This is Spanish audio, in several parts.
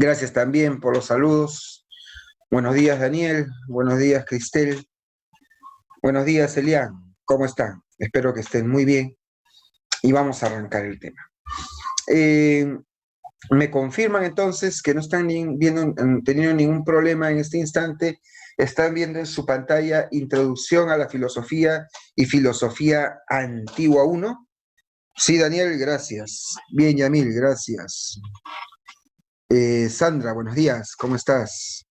Gracias también por los saludos. Buenos días, Daniel. Buenos días, Cristel. Buenos días, Elian. ¿Cómo están? Espero que estén muy bien. Y vamos a arrancar el tema. Me confirman entonces que no están teniendo ningún problema en este instante. Están viendo en su pantalla Introducción a la Filosofía y Filosofía Antigua 1. Sí, Daniel, gracias. Bien, Yamil, gracias. Sandra, buenos días. ¿Cómo estás?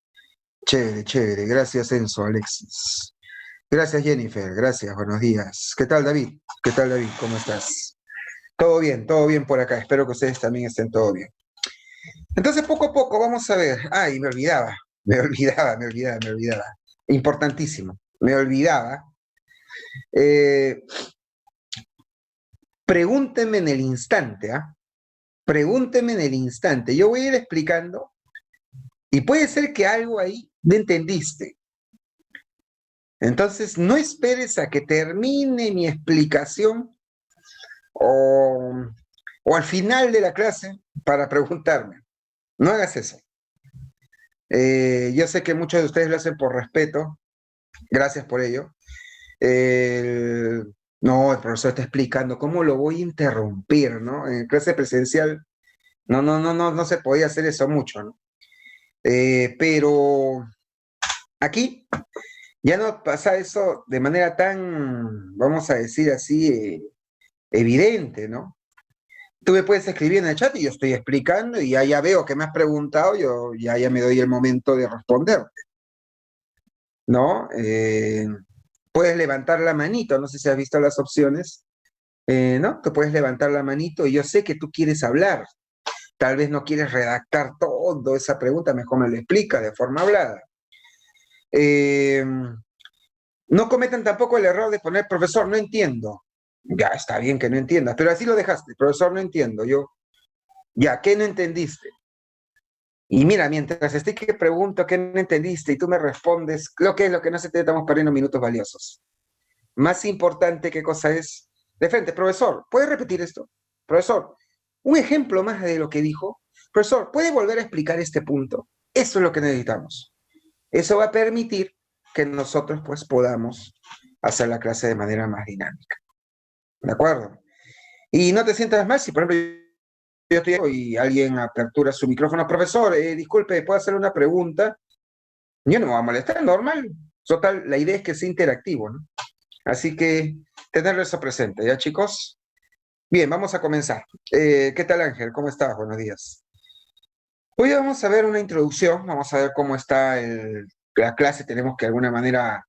Chévere, chévere. Gracias, Enzo, Alexis. Gracias, Jennifer. Gracias, buenos días. ¿Qué tal, David? ¿Qué tal, David? ¿Cómo estás? Todo bien por acá. Espero que ustedes también estén todo bien. Entonces, poco a poco, vamos a ver. Ay, me olvidaba. Importantísimo. Me olvidaba. Eh, Pregúntenme en el instante, ¿ah? Pregúntenme en el instante. Yo voy a ir explicando y puede ser que algo ahí no entendiste. Entonces, no esperes a que termine mi explicación o, o al final de la clase para preguntarme. No hagas eso. Yo sé que muchos de ustedes lo hacen por respeto. Gracias por ello. No, el profesor está explicando cómo lo voy a interrumpir, ¿no? En clase presencial, no se podía hacer eso mucho, ¿no? Pero aquí ya no pasa eso de manera tan, vamos a decir así, evidente, ¿no? Tú me puedes escribir en el chat y yo estoy explicando y ya veo que me has preguntado, yo ya me doy el momento de responder, ¿no? Puedes levantar la manito, no sé si has visto las opciones, ¿no? Tú puedes levantar la manito y yo sé que tú quieres hablar, tal vez no quieres redactar toda esa pregunta, mejor me lo explica de forma hablada. Eh, no cometan tampoco el error de poner, profesor, no entiendo. Ya, está bien que no entiendas, pero así lo dejaste, profesor, no entiendo. Yo, ya, ¿qué no entendiste? Y mira, mientras estoy que pregunto qué no entendiste y tú me respondes, lo que es lo que no se te estamos perdiendo minutos valiosos. Más importante, ¿qué cosa es? De frente, profesor, ¿puede repetir esto? Profesor, un ejemplo más de lo que dijo. Profesor, ¿puede volver a explicar este punto? Eso es lo que necesitamos. Eso va a permitir que nosotros pues podamos hacer la clase de manera más dinámica. ¿De acuerdo? Y no te sientas mal si, por ejemplo, yo estoy y alguien apertura su micrófono. Profesor, disculpe, ¿puedo hacer una pregunta? Yo no me voy a molestar, normal. Total, la idea es que sea interactivo, ¿no? Así que tenerlo eso presente, ¿ya, chicos? Bien, vamos a comenzar. ¿Qué tal, Ángel? ¿Cómo estás? Buenos días. Hoy vamos a ver una introducción, vamos a ver cómo está la clase. Tenemos que de alguna manera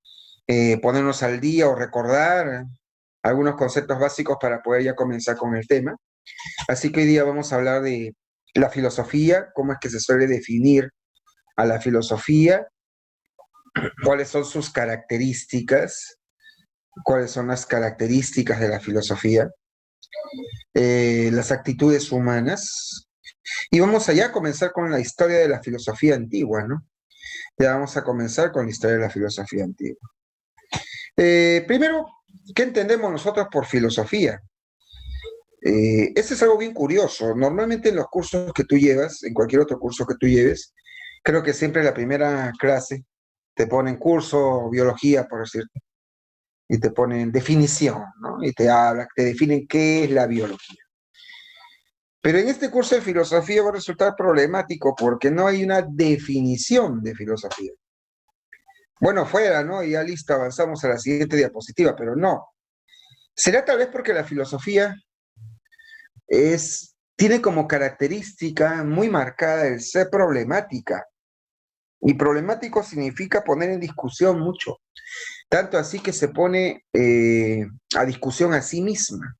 ponernos al día o recordar algunos conceptos básicos para poder ya comenzar con el tema. Así que hoy día vamos a hablar de la filosofía, cómo es que se suele definir a la filosofía, cuáles son sus características, cuáles son las características de la filosofía, las actitudes humanas. Y vamos allá a comenzar con la historia de la filosofía antigua, ¿no? Ya vamos a comenzar con la historia de la filosofía antigua. Primero, ¿qué entendemos nosotros por filosofía? Este es algo bien curioso. Normalmente en los cursos que tú llevas, en cualquier otro curso que tú lleves, creo que siempre en la primera clase te ponen curso, biología, por decirte, y te ponen definición, ¿no? Y te definen qué es la biología. Pero en este curso de filosofía va a resultar problemático porque no hay una definición de filosofía. Bueno, fuera, ¿no? Y ya listo, avanzamos a la siguiente diapositiva, pero no. ¿Será tal vez porque la filosofía tiene como característica muy marcada el ser problemática? Y problemático significa poner en discusión mucho, tanto así que se pone a discusión a sí misma.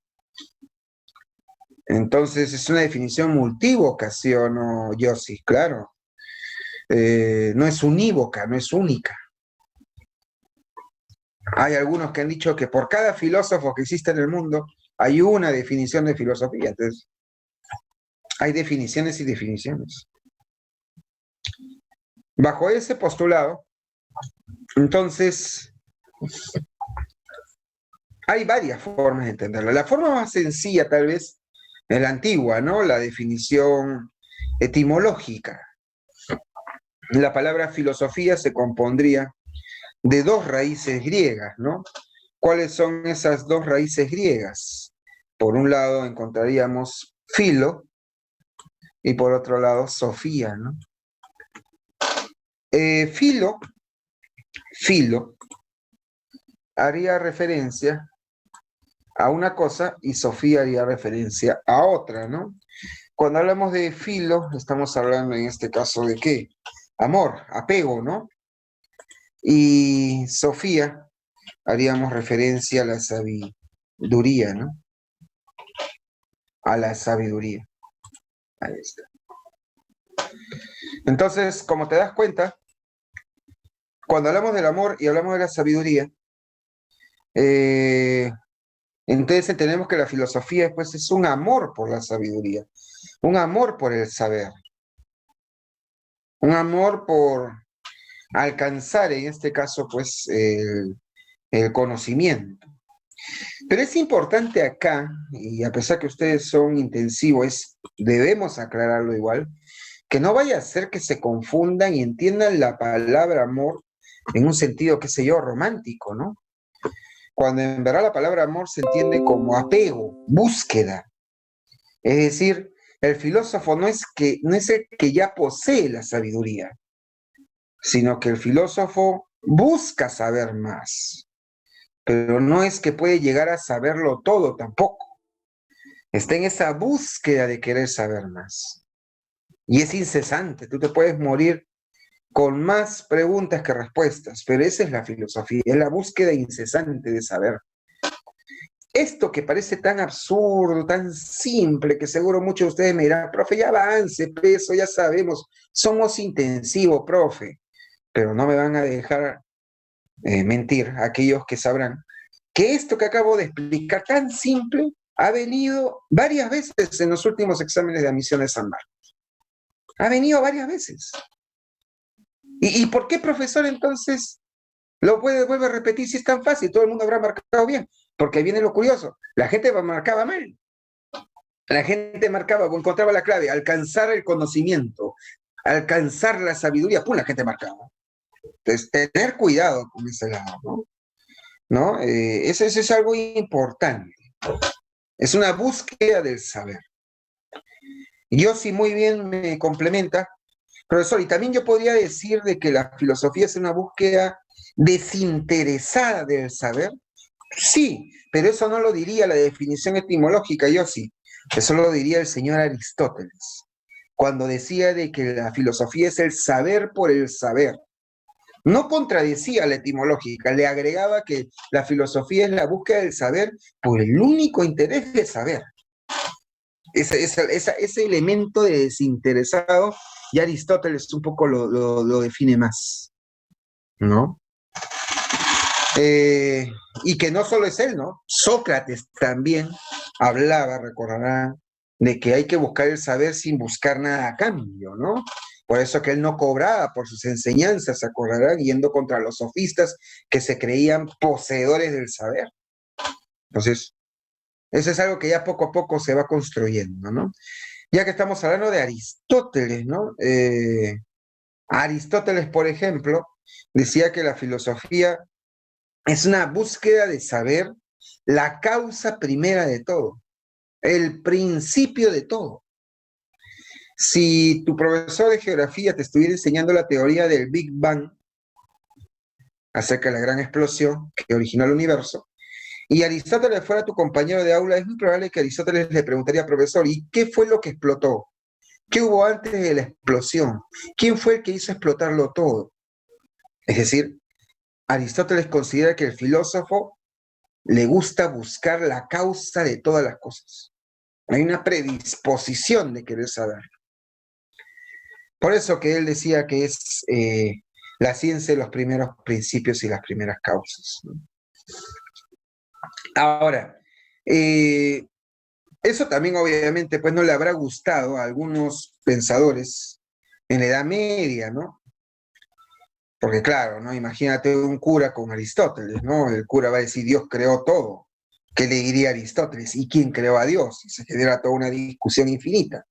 Entonces es una definición multívoca, ¿sí o no, Yossi? Claro. No es unívoca, no es única. Hay algunos que han dicho que por cada filósofo que existe en el mundo hay una definición de filosofía. Entonces, hay definiciones y definiciones. Bajo ese postulado, entonces, hay varias formas de entenderlo. La forma más sencilla, tal vez, es la antigua, ¿no? La definición etimológica. La palabra filosofía se compondría de dos raíces griegas, ¿no? ¿Cuáles son esas dos raíces griegas? Por un lado encontraríamos filo y por otro lado sofía, ¿no? Filo, filo, haría referencia a una cosa y sofía haría referencia a otra, ¿no? Cuando hablamos de filo, estamos hablando en este caso de ¿qué? Amor, apego, ¿no? Y sofía haríamos referencia a la sabiduría, ¿no? A la sabiduría. Ahí está. Entonces, como te das cuenta, cuando hablamos del amor y hablamos de la sabiduría, eh, entonces entendemos que la filosofía pues, es un amor por la sabiduría, un amor por el saber, un amor por alcanzar, en este caso, pues, el conocimiento. Pero es importante acá, y a pesar que ustedes son intensivos, debemos aclararlo igual, que no vaya a ser que se confundan y entiendan la palabra amor en un sentido, qué sé yo, romántico, ¿no? Cuando en verdad la palabra amor se entiende como apego, búsqueda. Es decir, el filósofo no es el que ya posee la sabiduría, sino que el filósofo busca saber más, pero no es que puede llegar a saberlo todo tampoco. Está en esa búsqueda de querer saber más. Y es incesante, tú te puedes morir con más preguntas que respuestas, pero esa es la filosofía, es la búsqueda incesante de saber. Esto que parece tan absurdo, tan simple, que seguro muchos de ustedes me dirán, profe, ya avance, eso ya sabemos, somos intensivos, profe, pero no me van a dejar mentir aquellos que sabrán que esto que acabo de explicar tan simple ha venido varias veces en los últimos exámenes de admisión de San Marcos. Ha venido varias veces. ¿Y por qué, profesor, entonces vuelve a repetir si es tan fácil? Todo el mundo habrá marcado bien. Porque viene lo curioso. La gente marcaba mal. La gente marcaba o encontraba la clave, alcanzar el conocimiento, alcanzar la sabiduría. ¡Pum! La gente marcaba. Entonces, tener cuidado con ese lado, ¿no? ¿No? Eso es algo importante. Es una búsqueda del saber. Yo sí muy bien me complementa, profesor, y también yo podría decir de que la filosofía es una búsqueda desinteresada del saber. Sí, pero eso no lo diría la definición etimológica, yo sí. Eso lo diría el señor Aristóteles, cuando decía de que la filosofía es el saber por el saber. No contradecía la etimológica, le agregaba que la filosofía es la búsqueda del saber por el único interés de saber. Ese elemento de desinteresado, y Aristóteles un poco lo define más, ¿no? Y que no solo es él, ¿no? Sócrates también hablaba, recordarán, de que hay que buscar el saber sin buscar nada a cambio, ¿no? Por eso que él no cobraba por sus enseñanzas, se acordarán, yendo contra los sofistas que se creían poseedores del saber. Entonces, eso es algo que ya poco a poco se va construyendo, ¿no? Ya que estamos hablando de Aristóteles, ¿no? Aristóteles, por ejemplo, decía que la filosofía es una búsqueda de saber la causa primera de todo, el principio de todo. Si tu profesor de geografía te estuviera enseñando la teoría del Big Bang, acerca de la gran explosión que originó el universo, y Aristóteles fuera tu compañero de aula, es muy probable que Aristóteles le preguntaría al profesor, ¿y qué fue lo que explotó? ¿Qué hubo antes de la explosión? ¿Quién fue el que hizo explotarlo todo? Es decir, Aristóteles considera que el filósofo le gusta buscar la causa de todas las cosas. Hay una predisposición de querer saber. Por eso que él decía que es la ciencia de los primeros principios y las primeras causas, ¿no? Ahora, eso también obviamente pues no le habrá gustado a algunos pensadores en la Edad Media, ¿no? Porque claro, ¿no? Imagínate un cura con Aristóteles, ¿no? El cura va a decir, Dios creó todo. ¿Qué le diría Aristóteles? ¿Y quién creó a Dios? Y se genera toda una discusión infinita.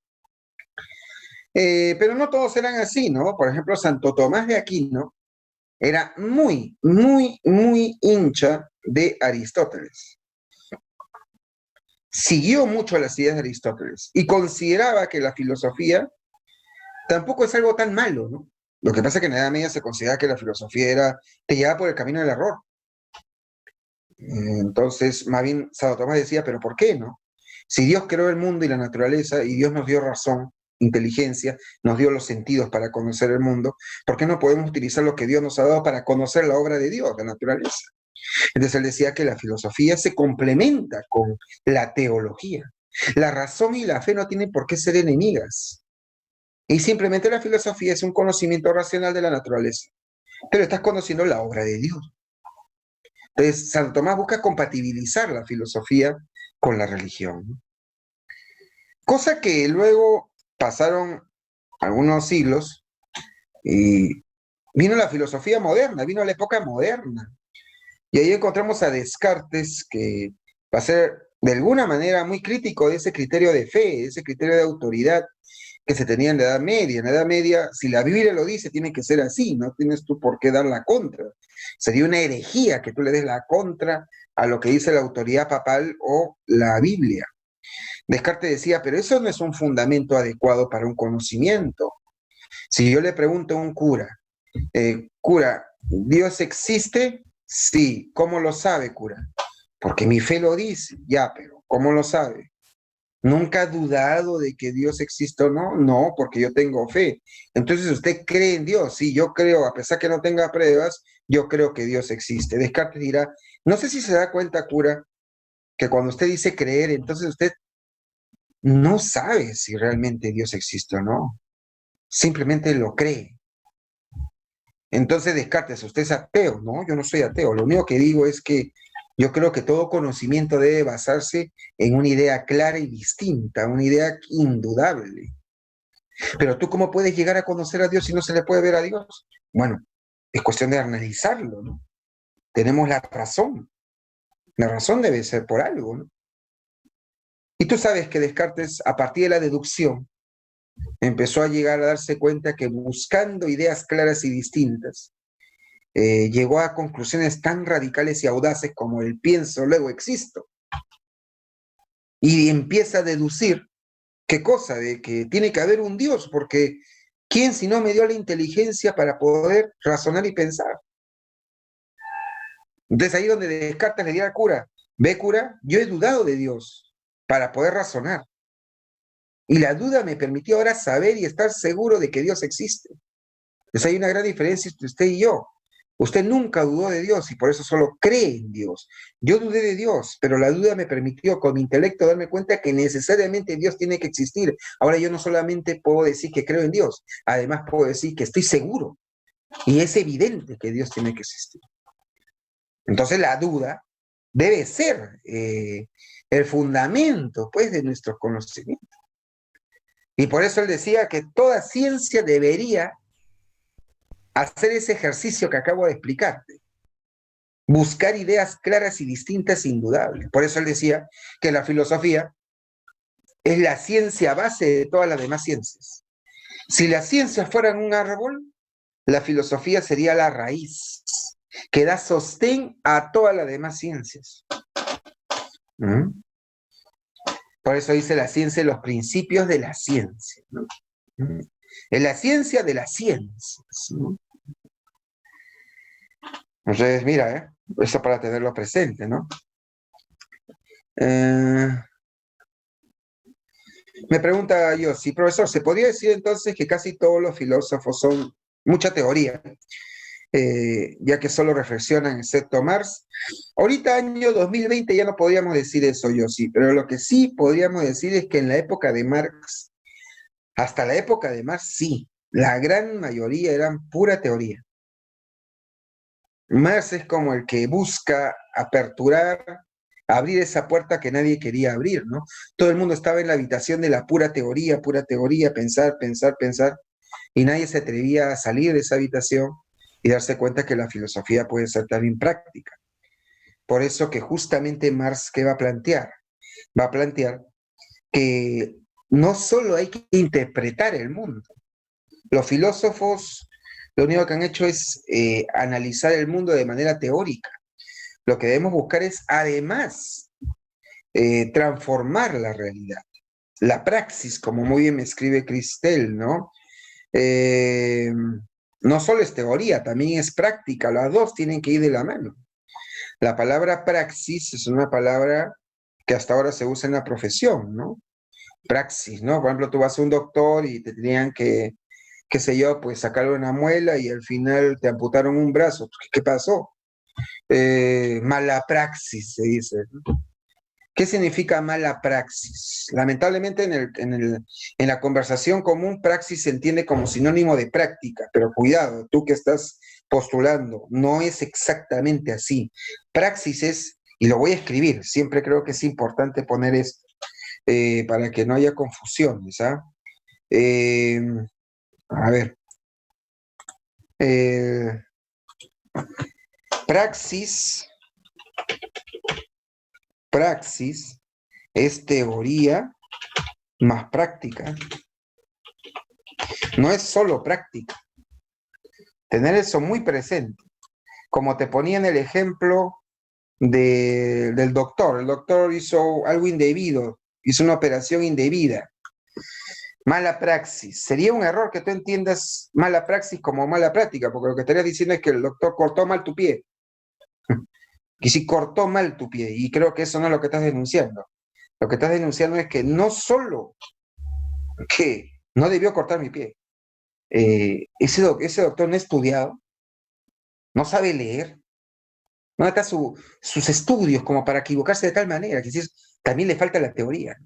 Pero no todos eran así, ¿no? Por ejemplo, Santo Tomás de Aquino era muy, muy, muy hincha de Aristóteles. Siguió mucho las ideas de Aristóteles y consideraba que la filosofía tampoco es algo tan malo, ¿no? Lo que pasa es que en la Edad Media se consideraba que la filosofía te llevaba por el camino del error. Entonces, más bien, Santo Tomás decía, pero ¿por qué no? Si Dios creó el mundo y la naturaleza y Dios nos dio razón, inteligencia, nos dio los sentidos para conocer el mundo, ¿por qué no podemos utilizar lo que Dios nos ha dado para conocer la obra de Dios, la naturaleza? Entonces él decía que la filosofía se complementa con la teología. La razón y la fe no tienen por qué ser enemigas. Y simplemente la filosofía es un conocimiento racional de la naturaleza. Pero estás conociendo la obra de Dios. Entonces, Santo Tomás busca compatibilizar la filosofía con la religión. Cosa que luego pasaron algunos siglos y vino la filosofía moderna, vino la época moderna. Y ahí encontramos a Descartes, que va a ser de alguna manera muy crítico de ese criterio de fe, de ese criterio de autoridad que se tenía en la Edad Media. En la Edad Media, si la Biblia lo dice, tiene que ser así, no tienes tú por qué dar la contra. Sería una herejía que tú le des la contra a lo que dice la autoridad papal o la Biblia. Descartes decía, pero eso no es un fundamento adecuado para un conocimiento. Si yo le pregunto a un cura, cura, ¿Dios existe? Sí. ¿Cómo lo sabe, cura? Porque mi fe lo dice. Ya, pero ¿cómo lo sabe? ¿Nunca ha dudado de que Dios existe o no? No, porque yo tengo fe. Entonces, ¿usted cree en Dios? Sí, yo creo, a pesar que no tenga pruebas, yo creo que Dios existe. Descartes dirá, no sé si se da cuenta, cura, que cuando usted dice creer, entonces usted no sabe si realmente Dios existe o no. Simplemente lo cree. Entonces Descartes, usted es ateo, ¿no? Yo no soy ateo. Lo único que digo es que yo creo que todo conocimiento debe basarse en una idea clara y distinta, una idea indudable. Pero tú, ¿cómo puedes llegar a conocer a Dios si no se le puede ver a Dios? Bueno, es cuestión de analizarlo, ¿no? Tenemos la razón. La razón debe ser por algo, ¿no? Y tú sabes que Descartes, a partir de la deducción, empezó a llegar a darse cuenta que buscando ideas claras y distintas, llegó a conclusiones tan radicales y audaces como el pienso, luego existo. Y empieza a deducir, ¿qué cosa? De que tiene que haber un Dios, porque ¿quién si no me dio la inteligencia para poder razonar y pensar? Entonces ahí donde Descartes le dio al cura, ve cura, yo he dudado de Dios para poder razonar. Y la duda me permitió ahora saber y estar seguro de que Dios existe. Entonces hay una gran diferencia entre usted y yo. Usted nunca dudó de Dios y por eso solo cree en Dios. Yo dudé de Dios, pero la duda me permitió con mi intelecto darme cuenta que necesariamente Dios tiene que existir. Ahora yo no solamente puedo decir que creo en Dios, además puedo decir que estoy seguro y es evidente que Dios tiene que existir. Entonces la duda debe ser el fundamento, pues, de nuestros conocimientos. Y por eso él decía que toda ciencia debería hacer ese ejercicio que acabo de explicarte. Buscar ideas claras y distintas e indudables. Por eso él decía que la filosofía es la ciencia base de todas las demás ciencias. Si las ciencias fueran un árbol, la filosofía sería la raíz que da sostén a todas las demás ciencias. ¿Mm? Por eso dice la ciencia, los principios de la ciencia. ¿No? ¿Mm? Es la ciencia de las ciencias. ¿No? Entonces, mira, eso para tenerlo presente, ¿no? Me pregunta yo, sí, profesor, ¿se podría decir entonces que casi todos los filósofos son mucha teoría, ya que solo reflexionan excepto Marx? Ahorita, año 2020, ya no podríamos decir eso, yo sí, pero lo que sí podríamos decir es que en la época de Marx, hasta la época de Marx, sí, la gran mayoría eran pura teoría. Marx es como el que busca aperturar, abrir esa puerta que nadie quería abrir, ¿no? Todo el mundo estaba en la habitación de la pura teoría, pensar, pensar, pensar, y nadie se atrevía a salir de esa habitación y darse cuenta que la filosofía puede ser también práctica. Por eso que justamente Marx, ¿qué va a plantear? Va a plantear que no solo hay que interpretar el mundo. Los filósofos lo único que han hecho es analizar el mundo de manera teórica. Lo que debemos buscar es, además, transformar la realidad. La praxis, como muy bien me escribe Cristel, ¿no? Eh, no solo es teoría, también es práctica. Las dos tienen que ir de la mano. La palabra praxis es una palabra que hasta ahora se usa en la profesión, ¿no? Praxis, ¿no? Por ejemplo, tú vas a un doctor y te tenían que, qué sé yo, pues sacarle una muela y al final te amputaron un brazo. ¿Qué pasó? Mala praxis, se dice. ¿Qué significa mala praxis? Lamentablemente en la conversación común, praxis se entiende como sinónimo de práctica, pero cuidado, tú que estás postulando, no es exactamente así. Praxis es, y lo voy a escribir, siempre creo que es importante poner esto, para que no haya confusiones, ¿ah? Eh, a ver, eh, praxis, praxis es teoría más práctica. No es solo práctica. Tener eso muy presente. Como te ponía en el ejemplo del doctor. El doctor hizo algo indebido, hizo una operación indebida. Mala praxis. Sería un error que tú entiendas mala praxis como mala práctica, porque lo que estarías diciendo es que el doctor cortó mal tu pie. Y si cortó mal tu pie, y creo que eso no es lo que estás denunciando. Lo que estás denunciando es que no solo que no debió cortar mi pie, ese doctor no ha estudiado, no sabe leer, no está sus estudios como para equivocarse de tal manera, que también le falta la teoría.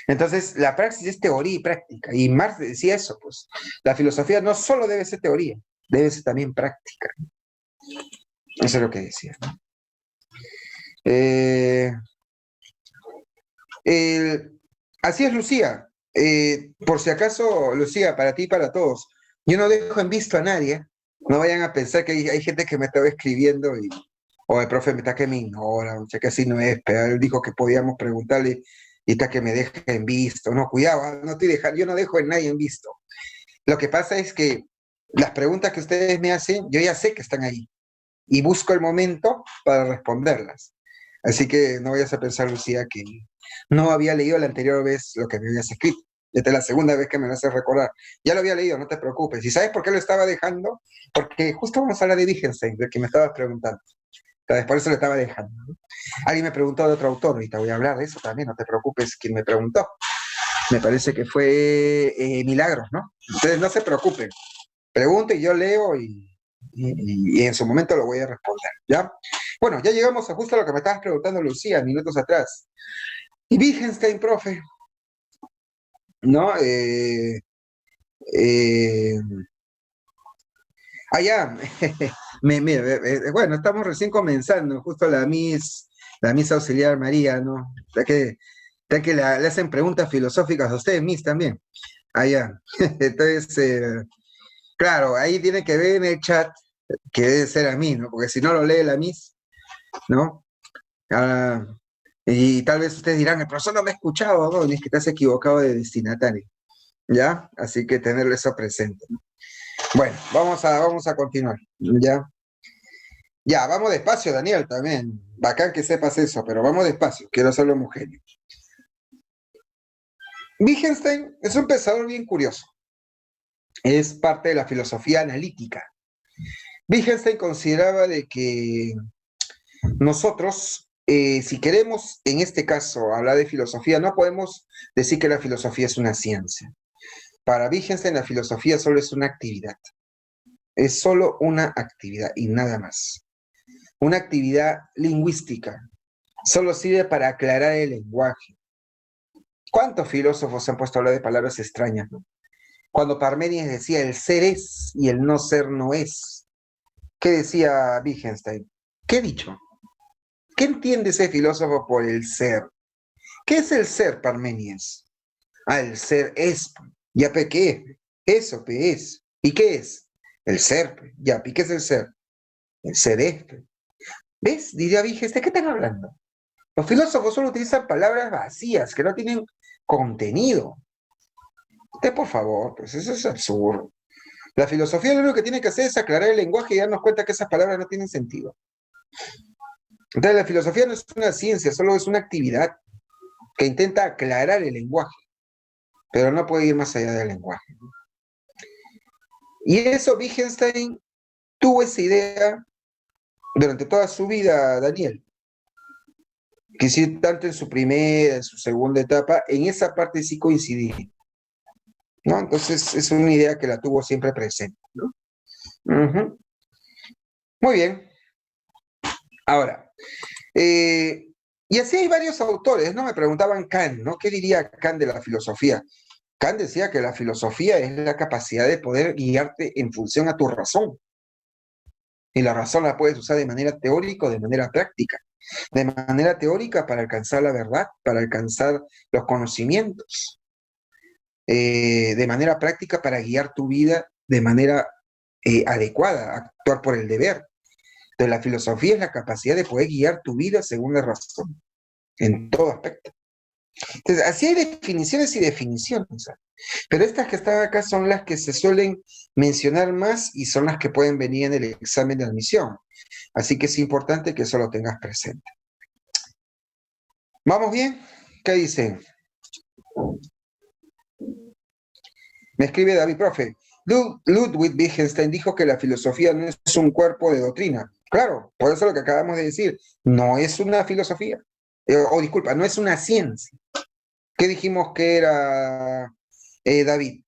Entonces, la praxis es teoría y práctica, y Marx decía eso, pues, la filosofía no solo debe ser teoría, debe ser también práctica. Eso es lo que decía. Eh, así es, Lucía. Por si acaso, Lucía, para ti y para todos, yo no dejo en visto a nadie. No vayan a pensar que hay gente que me estaba escribiendo o el profe me está que me ignora, o sea que así no es, pero él dijo que podíamos preguntarle y está que me deja en visto. No, cuidado, no estoy dejando, yo no dejo a nadie en visto. Lo que pasa es que las preguntas que ustedes me hacen, yo ya sé que están ahí y busco el momento para responderlas. Así que no vayas a pensar, Lucía, que no había leído la anterior vez lo que me habías escrito. Esta es la segunda vez que me lo haces recordar. Ya lo había leído, no te preocupes. ¿Y sabes por qué lo estaba dejando? Porque justo vamos a hablar de Wittgenstein, del que me estabas preguntando. Entonces, por eso lo estaba dejando, ¿no? Alguien me preguntó de otro autor y te voy a hablar de eso también, no te preocupes, quien me preguntó. Me parece que fue Milagros, ¿no? Entonces, no se preocupen. Pregunte y yo leo y en su momento lo voy a responder, ¿ya? Bueno, ya llegamos a justo a lo que me estabas preguntando, Lucía, minutos atrás. Y Wittgenstein, profe, ¿no? Eh, allá, bueno, estamos recién comenzando, justo la Miss Auxiliar María, ¿no? Ya que le hacen preguntas filosóficas a ustedes, Miss, también. Allá. Entonces, claro, ahí tiene que ver en el chat que debe ser a mí, ¿no? Porque si no lo lee la Miss, ¿no? Ah, y tal vez ustedes dirán, el profesor no me ha escuchado, ¿no? Y es que te has equivocado de destinatario, ¿ya? Así que tenerlo eso presente, ¿no? Bueno, vamos a continuar, ¿ya? Ya, vamos despacio, Daniel, también. Bacán que sepas eso, pero vamos despacio, quiero hacerlo homogéneo. Wittgenstein es un pensador bien curioso. Es parte de la filosofía analítica. Wittgenstein consideraba de que nosotros, si queremos, en este caso, hablar de filosofía, no podemos decir que la filosofía es una ciencia. Para Wittgenstein, la filosofía solo es una actividad. Es solo una actividad y nada más. Una actividad lingüística. Solo sirve para aclarar el lenguaje. ¿Cuántos filósofos se han puesto a hablar de palabras extrañas, ¿no? Cuando Parménides decía el ser es y el no ser no es, ¿qué decía Wittgenstein? ¿Qué he dicho? ¿Qué entiende ese filósofo por el ser? ¿Qué es el ser, Parménides? Ah, el ser es. Ya, ¿qué es? Eso, es. ¿Y qué es? El ser. Ya, ¿y qué es el ser? El ser es. ¿Ves? Diría Wittgenstein, ¿de qué están hablando? Los filósofos solo utilizan palabras vacías, que no tienen contenido. Usted, por favor, pues eso es absurdo. La filosofía lo único que tiene que hacer es aclarar el lenguaje y darnos cuenta que esas palabras no tienen sentido. Entonces, la filosofía no es una ciencia, solo es una actividad que intenta aclarar el lenguaje, pero no puede ir más allá del lenguaje. Y eso Wittgenstein tuvo esa idea durante toda su vida, Daniel. Que sí, tanto en su primera, en su segunda etapa, en esa parte sí coincidí, ¿no? Entonces es una idea que la tuvo siempre presente, ¿no? Ujú. Muy bien. Ahora, y así hay varios autores, ¿no? Me preguntaban Kant, ¿no? ¿Qué diría Kant de la filosofía? Kant decía que la filosofía es la capacidad de poder guiarte en función a tu razón. Y la razón la puedes usar de manera teórica o de manera práctica. De manera teórica para alcanzar la verdad, para alcanzar los conocimientos. De manera práctica para guiar tu vida de manera adecuada, actuar por el deber. Entonces, la filosofía es la capacidad de poder guiar tu vida según la razón, en todo aspecto. Entonces, así hay definiciones y definiciones, ¿sabes? Pero estas que están acá son las que se suelen mencionar más y son las que pueden venir en el examen de admisión. Así que es importante que eso lo tengas presente. ¿Vamos bien? ¿Qué dicen? Me escribe David, profe. Ludwig Wittgenstein dijo que la filosofía no es un cuerpo de doctrina. Claro, por eso lo que acabamos de decir, no es una filosofía. Disculpa, no es una ciencia. ¿Qué dijimos que era, David?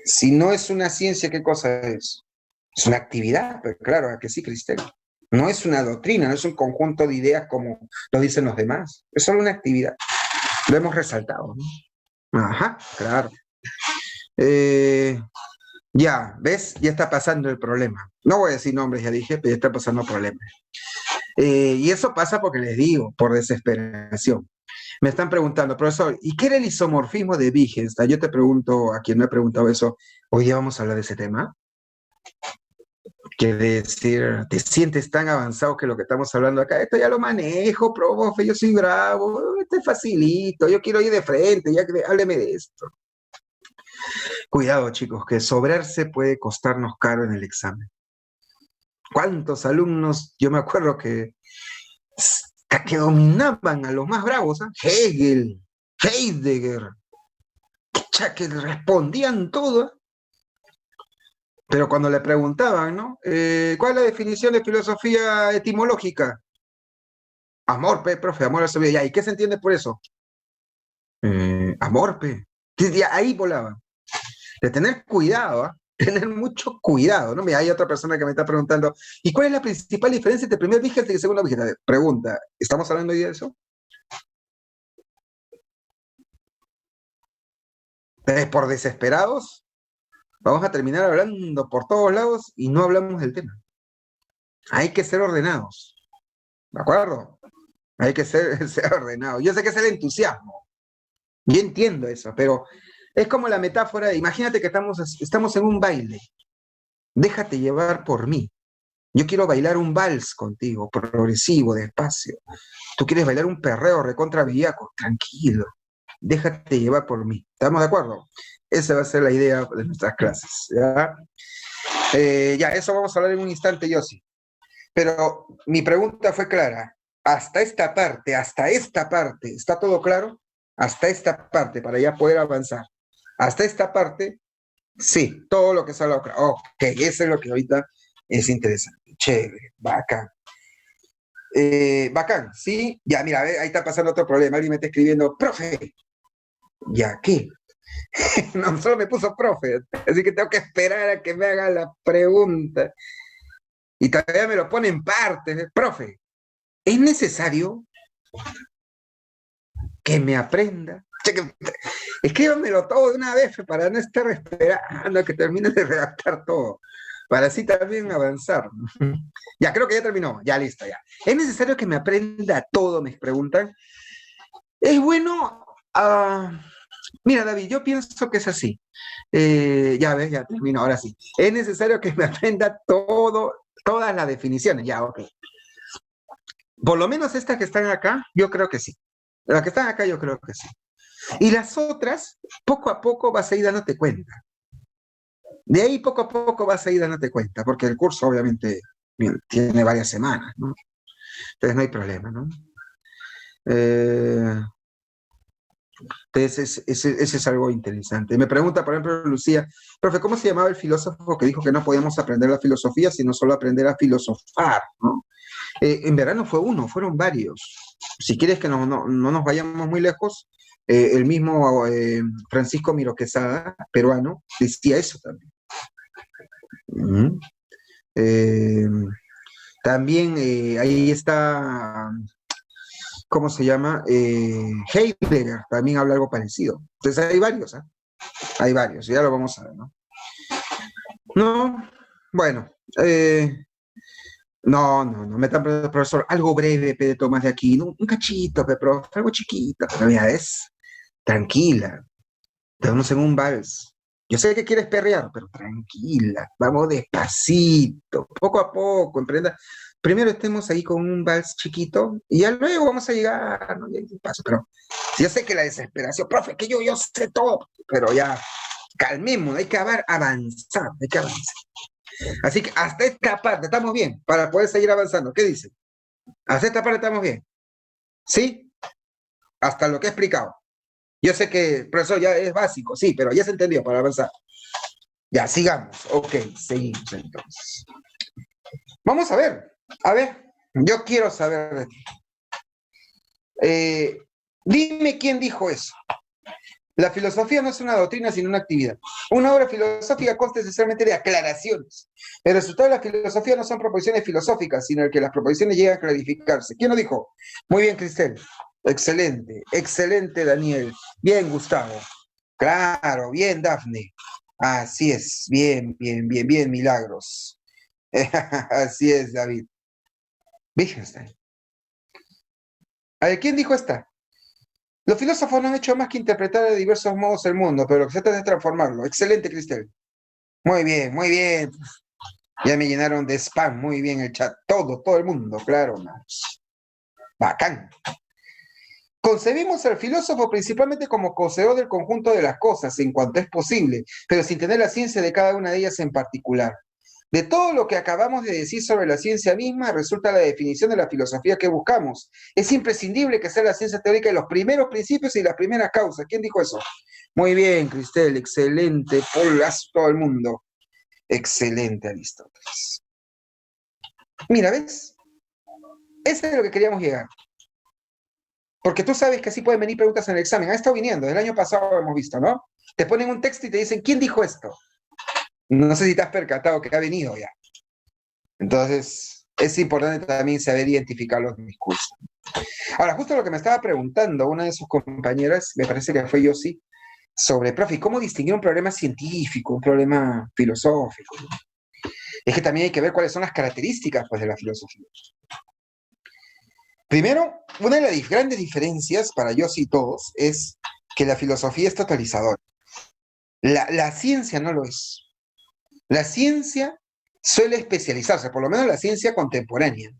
Si no es una ciencia, ¿qué cosa es? Es una actividad, pero claro, ¿a que sí, Cristel? No es una doctrina, no es un conjunto de ideas como lo dicen los demás. Es solo una actividad. Lo hemos resaltado, ¿no? Ajá, claro. Ya, ¿ves? Ya está pasando el problema. No voy a decir nombres, ya dije, pero ya está pasando el problema. Y eso pasa porque les digo, por desesperación. Me están preguntando, profesor, ¿y qué era el isomorfismo de Wittgenstein? Yo te pregunto, a quien me ha preguntado eso, ¿hoy día vamos a hablar de ese tema? Quiere decir, ¿te sientes tan avanzado que lo que estamos hablando acá? Esto ya lo manejo, profe, yo soy bravo, esto es facilito, yo quiero ir de frente, ya que hábleme de esto. Cuidado, chicos, que sobrarse puede costarnos caro en el examen. ¿Cuántos alumnos? Yo me acuerdo que dominaban a los más bravos, ¿eh? Hegel, Heidegger, que respondían todo, ¿eh? Pero cuando le preguntaban, ¿no? ¿Cuál es la definición de filosofía etimológica? Amor, profe, amor a la sabiduría. ¿Y qué se entiende por eso? Amor, ahí volaban. De tener cuidado, ¿eh? Tener mucho cuidado, ¿no? Mira, hay otra persona que me está preguntando, ¿y cuál es la principal diferencia entre primer Wittgenstein y segundo Wittgenstein? Pregunta, ¿estamos hablando hoy de eso? Por desesperados, vamos a terminar hablando por todos lados y no hablamos del tema. Hay que ser ordenados, ¿de acuerdo? Hay que ser ordenados. Yo sé que es el entusiasmo, yo entiendo eso, pero es como la metáfora, imagínate que estamos en un baile, déjate llevar por mí. Yo quiero bailar un vals contigo, progresivo, despacio. Tú quieres bailar un perreo recontra villaco, tranquilo. Déjate llevar por mí. ¿Estamos de acuerdo? Esa va a ser la idea de nuestras clases. ¿Ya? Ya, eso vamos a hablar en un instante, Yossi. Pero mi pregunta fue clara. Hasta esta parte, ¿está todo claro? Hasta esta parte, para ya poder avanzar. Hasta esta parte, sí, todo lo que se ha hablado claro. Ok, eso es lo que ahorita es interesante. Chévere, bacán. Bacán, ¿sí? Ya, mira, ahí está pasando otro problema. Alguien me está escribiendo, profe. ¿Ya qué? No, solo me puso profe, así que tengo que esperar a que me haga la pregunta. Y todavía me lo pone en partes. Profe, ¿es necesario que me aprenda? Escríbanmelo todo de una vez para no estar esperando a que termine de redactar todo, para así también avanzar. Ya, creo que ya terminó, ya listo, ya. ¿Es necesario que me aprenda todo? Me preguntan. Es bueno, mira, David, yo pienso que es así. Ya ves, ya termino, ahora sí. Es necesario que me aprenda todas las definiciones, ya, ok. Por lo menos estas que están acá, yo creo que sí. Las que están acá, yo creo que sí. Y las otras, poco a poco vas a ir dándote cuenta. De ahí poco a poco vas a ir dándote cuenta, porque el curso obviamente tiene varias semanas, ¿no? Entonces no hay problema, ¿no? Eh, entonces ese es algo interesante. Me pregunta, por ejemplo, Lucía, profe, ¿cómo se llamaba el filósofo que dijo que no podíamos aprender la filosofía, sino solo aprender a filosofar, ¿no? En verano fue uno, fueron varios. Si quieres que no nos vayamos muy lejos, el mismo Francisco Miro Quesada, peruano, decía eso también. Uh-huh. Eh, también ahí está, ¿cómo se llama? Heidegger también habla algo parecido. Entonces hay varios, ¿eh? Hay varios, ya lo vamos a ver, ¿no? No, bueno, no, me profesor, algo breve, Pedro Tomás de aquí, un cachito, profe, algo chiquito, pero ya es, tranquila, estamos en un vals. Yo sé que quieres perrear, pero tranquila, vamos despacito, poco a poco, emprenda. Primero estemos ahí con un vals chiquito y ya luego vamos a llegar, ¿no? Paso, pero yo sé que la desesperación, profe, que yo sé todo, pero ya calmemos, hay que avanzar, hay que avanzar. Así que hasta esta parte estamos bien para poder seguir avanzando. ¿Qué dice? Hasta esta parte estamos bien. ¿Sí? Hasta lo que he explicado. Yo sé que, profesor, ya es básico, sí, pero ya se entendió para avanzar. Ya, sigamos. Ok, seguimos entonces. Vamos a ver. A ver, yo quiero saber de ti. Dime quién dijo eso. La filosofía no es una doctrina, sino una actividad. Una obra filosófica consta esencialmente de aclaraciones. El resultado de la filosofía no son proposiciones filosóficas, sino que las proposiciones llegan a clarificarse. ¿Quién lo dijo? Muy bien, Cristel. Excelente, excelente, Daniel. Bien, Gustavo. Claro, bien, Dafne. Así es, bien, bien, bien, bien, Milagros. Así es, David. Wittgenstein. A ver, ¿quién dijo esta? Los filósofos no han hecho más que interpretar de diversos modos el mundo, pero lo que se trata es de transformarlo. Excelente, Cristel. Muy bien, muy bien. Ya me llenaron de spam, muy bien el chat. Todo el mundo, claro. Bacán. Concebimos al filósofo principalmente como conocedor del conjunto de las cosas, en cuanto es posible, pero sin tener la ciencia de cada una de ellas en particular. De todo lo que acabamos de decir sobre la ciencia misma, resulta la definición de la filosofía que buscamos. Es imprescindible que sea la ciencia teórica de los primeros principios y las primeras causas. ¿Quién dijo eso? Muy bien, Cristel, excelente. Polazo todo el mundo. Excelente, Aristóteles. Mira, ¿ves? Ese es lo que queríamos llegar. Porque tú sabes que así pueden venir preguntas en el examen. Ha estado viniendo, el año pasado hemos visto, ¿no? Te ponen un texto y te dicen, ¿quién dijo esto? No sé si te has percatado que ha venido ya. Entonces, es importante también saber identificar los discursos. Ahora, justo lo que me estaba preguntando una de sus compañeras, me parece que fue Yossi, sobre, profe, ¿cómo distinguir un problema científico, un problema filosófico? Es que también hay que ver cuáles son las características pues, de la filosofía. Primero, una de las grandes diferencias para Yossi y todos es que la filosofía es totalizadora. La ciencia no lo es. La ciencia suele especializarse, por lo menos la ciencia contemporánea.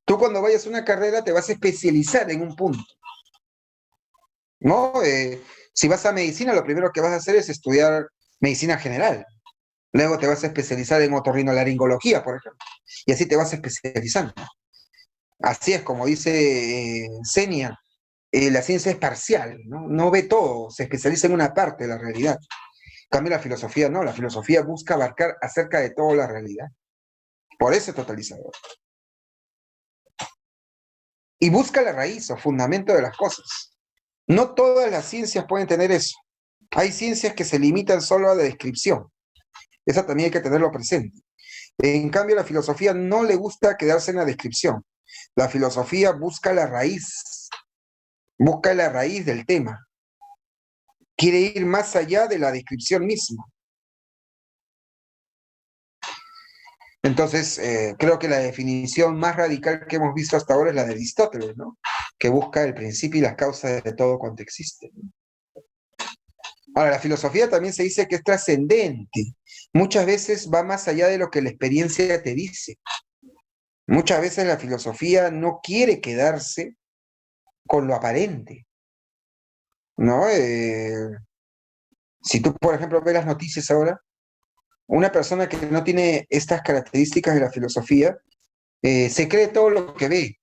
Tú cuando vayas a una carrera te vas a especializar en un punto, ¿no? Si vas a medicina, lo primero que vas a hacer es estudiar medicina general. Luego te vas a especializar en otorrinolaringología, por ejemplo. Y así te vas especializando. Así es, como dice Senia, la ciencia es parcial, ¿no? No ve todo, se especializa en una parte de la realidad. En cambio, la filosofía no, la filosofía busca abarcar acerca de toda la realidad. Por eso es totalizador. Y busca la raíz o fundamento de las cosas. No todas las ciencias pueden tener eso. Hay ciencias que se limitan solo a la descripción. Eso también hay que tenerlo presente. En cambio, la filosofía no le gusta quedarse en la descripción. La filosofía busca la raíz del tema. Quiere ir más allá de la descripción misma. Entonces, creo que la definición más radical que hemos visto hasta ahora es la de Aristóteles, ¿no? Que busca el principio y las causas de todo cuanto existe. Ahora, la filosofía también se dice que es trascendente. Muchas veces va más allá de lo que la experiencia te dice. Muchas veces la filosofía no quiere quedarse con lo aparente. ¿no? Si tú, por ejemplo, ves las noticias ahora, una persona que no tiene estas características de la filosofía, se cree todo lo que ve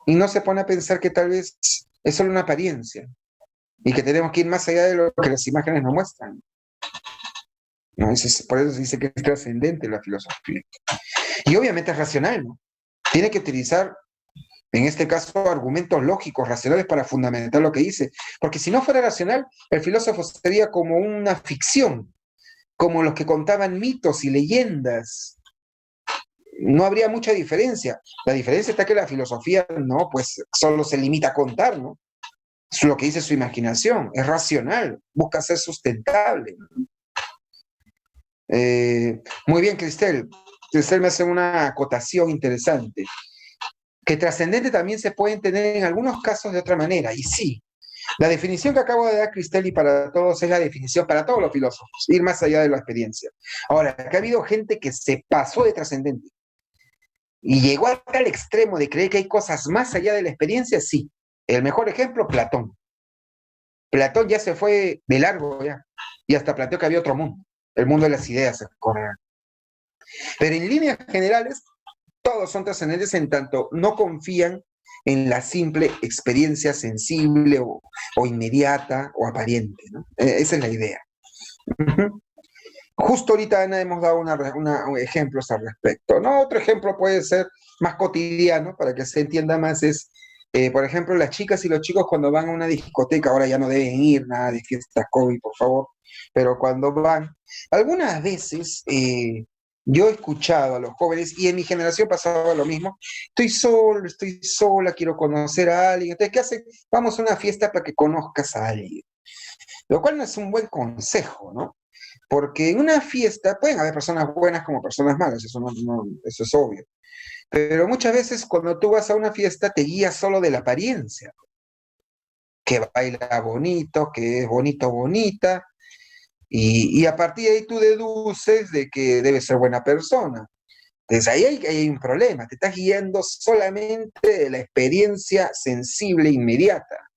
y no se pone a pensar que tal vez es solo una apariencia y que tenemos que ir más allá de lo que las imágenes nos muestran, ¿no? Por eso se dice que es trascendente la filosofía. Y obviamente es racional, ¿no? Tiene que utilizar, en este caso, argumentos lógicos, racionales para fundamentar lo que dice. Porque si no fuera racional, el filósofo sería como una ficción, como los que contaban mitos y leyendas. No habría mucha diferencia. La diferencia está que la filosofía no, pues solo se limita a contar, ¿no? Es lo que dice su imaginación, es racional, busca ser sustentable. Muy bien, Cristel. Cristel me hace una acotación interesante. Que trascendente también se puede entender en algunos casos de otra manera, y sí. La definición que acabo de dar, Cristel, y para todos es la definición para todos los filósofos, ir más allá de la experiencia. Ahora, que ha habido gente que se pasó de trascendente y llegó hasta el extremo de creer que hay cosas más allá de la experiencia, sí. El mejor ejemplo, Platón. Platón ya se fue de largo ya, y hasta planteó que había otro mundo, el mundo de las ideas, se acordarán. Pero en líneas generales, todos son trascendentes en tanto no confían en la simple experiencia sensible o inmediata o aparente, ¿no? Esa es la idea. Uh-huh. Justo ahorita, Ana, hemos dado ejemplos al respecto, ¿no? Otro ejemplo puede ser más cotidiano, para que se entienda más, es, por ejemplo, las chicas y los chicos cuando van a una discoteca, ahora ya no deben ir, nada de fiestas COVID, por favor, pero cuando van, algunas veces yo he escuchado a los jóvenes, y en mi generación pasaba lo mismo, estoy solo, estoy sola, quiero conocer a alguien, entonces, ¿qué hacen? Vamos a una fiesta para que conozcas a alguien, lo cual no es un buen consejo, ¿no? Porque en una fiesta pueden haber personas buenas como personas malas, eso es obvio. Pero muchas veces cuando tú vas a una fiesta te guías solo de la apariencia, que baila bonito, que es bonito, bonita, y a partir de ahí tú deduces de que debe ser buena persona. Entonces ahí hay un problema, te estás guiando solamente de la experiencia sensible inmediata.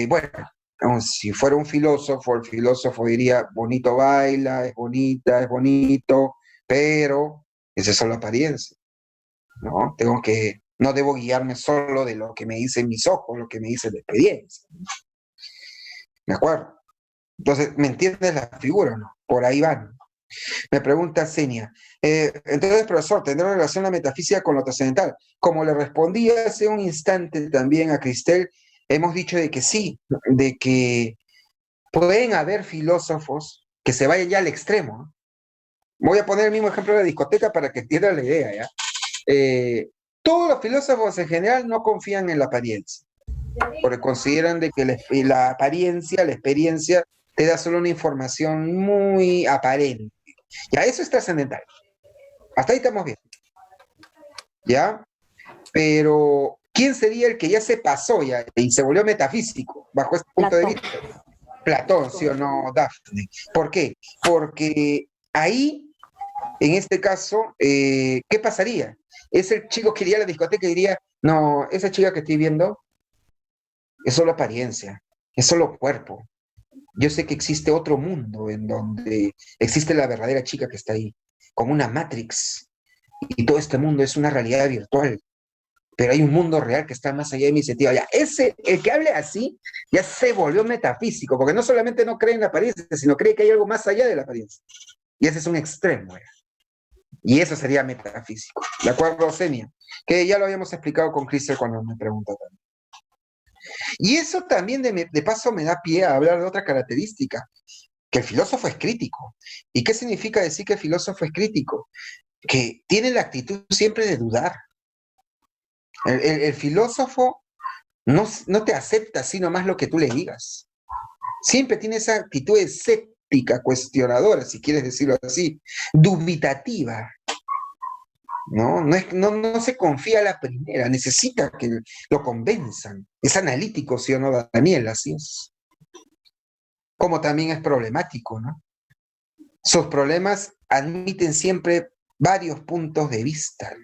Bueno, si fuera un filósofo, el filósofo diría, bonito baila, es bonita, es bonito, pero esa es solo apariencia, ¿no? No debo guiarme solo de lo que me dicen mis ojos, lo que me dice la experiencia, ¿de acuerdo? Entonces, ¿me entiendes la figura o no? Por ahí van. Me pregunta Senia, entonces, profesor, ¿tendrá relación la metafísica con lo trascendental? Como le respondí hace un instante también a Cristel, hemos dicho de que sí, de que pueden haber filósofos que se vayan ya al extremo, ¿no? Voy a poner el mismo ejemplo de la discoteca para que entiendan la idea, ¿ya? Todos los filósofos en general no confían en la apariencia, porque consideran de que la apariencia, la experiencia, te da solo una información muy aparente. Ya, eso es trascendental. Hasta ahí estamos bien, ¿ya? Pero, ¿quién sería el que ya se pasó ya y se volvió metafísico bajo este punto de Platón. vista? Platón, ¿sí o no, Dafne? ¿Por qué? Porque ahí, en este caso, ¿qué pasaría? Ese chico que iría a la discoteca y diría, no, esa chica que estoy viendo es solo apariencia, es solo cuerpo. Yo sé que existe otro mundo en donde existe la verdadera chica que está ahí, como una Matrix, y todo este mundo es una realidad virtual, pero hay un mundo real que está más allá de mi sentido. Ya, el que hable así, ya se volvió metafísico, porque no solamente no cree en la apariencia, sino cree que hay algo más allá de la apariencia. Y ese es un extremo, ¿ya? Y eso sería metafísico. ¿De acuerdo, Senia? Que ya lo habíamos explicado con Cristel cuando me preguntó también. Y eso también de paso me da pie a hablar de otra característica, que el filósofo es crítico. ¿Y qué significa decir que el filósofo es crítico? Que tiene la actitud siempre de dudar. El filósofo no te acepta así nomás lo que tú le digas. Siempre tiene esa actitud escéptica, cuestionadora, si quieres decirlo así, dubitativa. No se confía a la primera, necesita que lo convenzan. Es analítico, ¿sí o no, Daniel? Así es. Como también es problemático, ¿no? Sus problemas admiten siempre varios puntos de vista,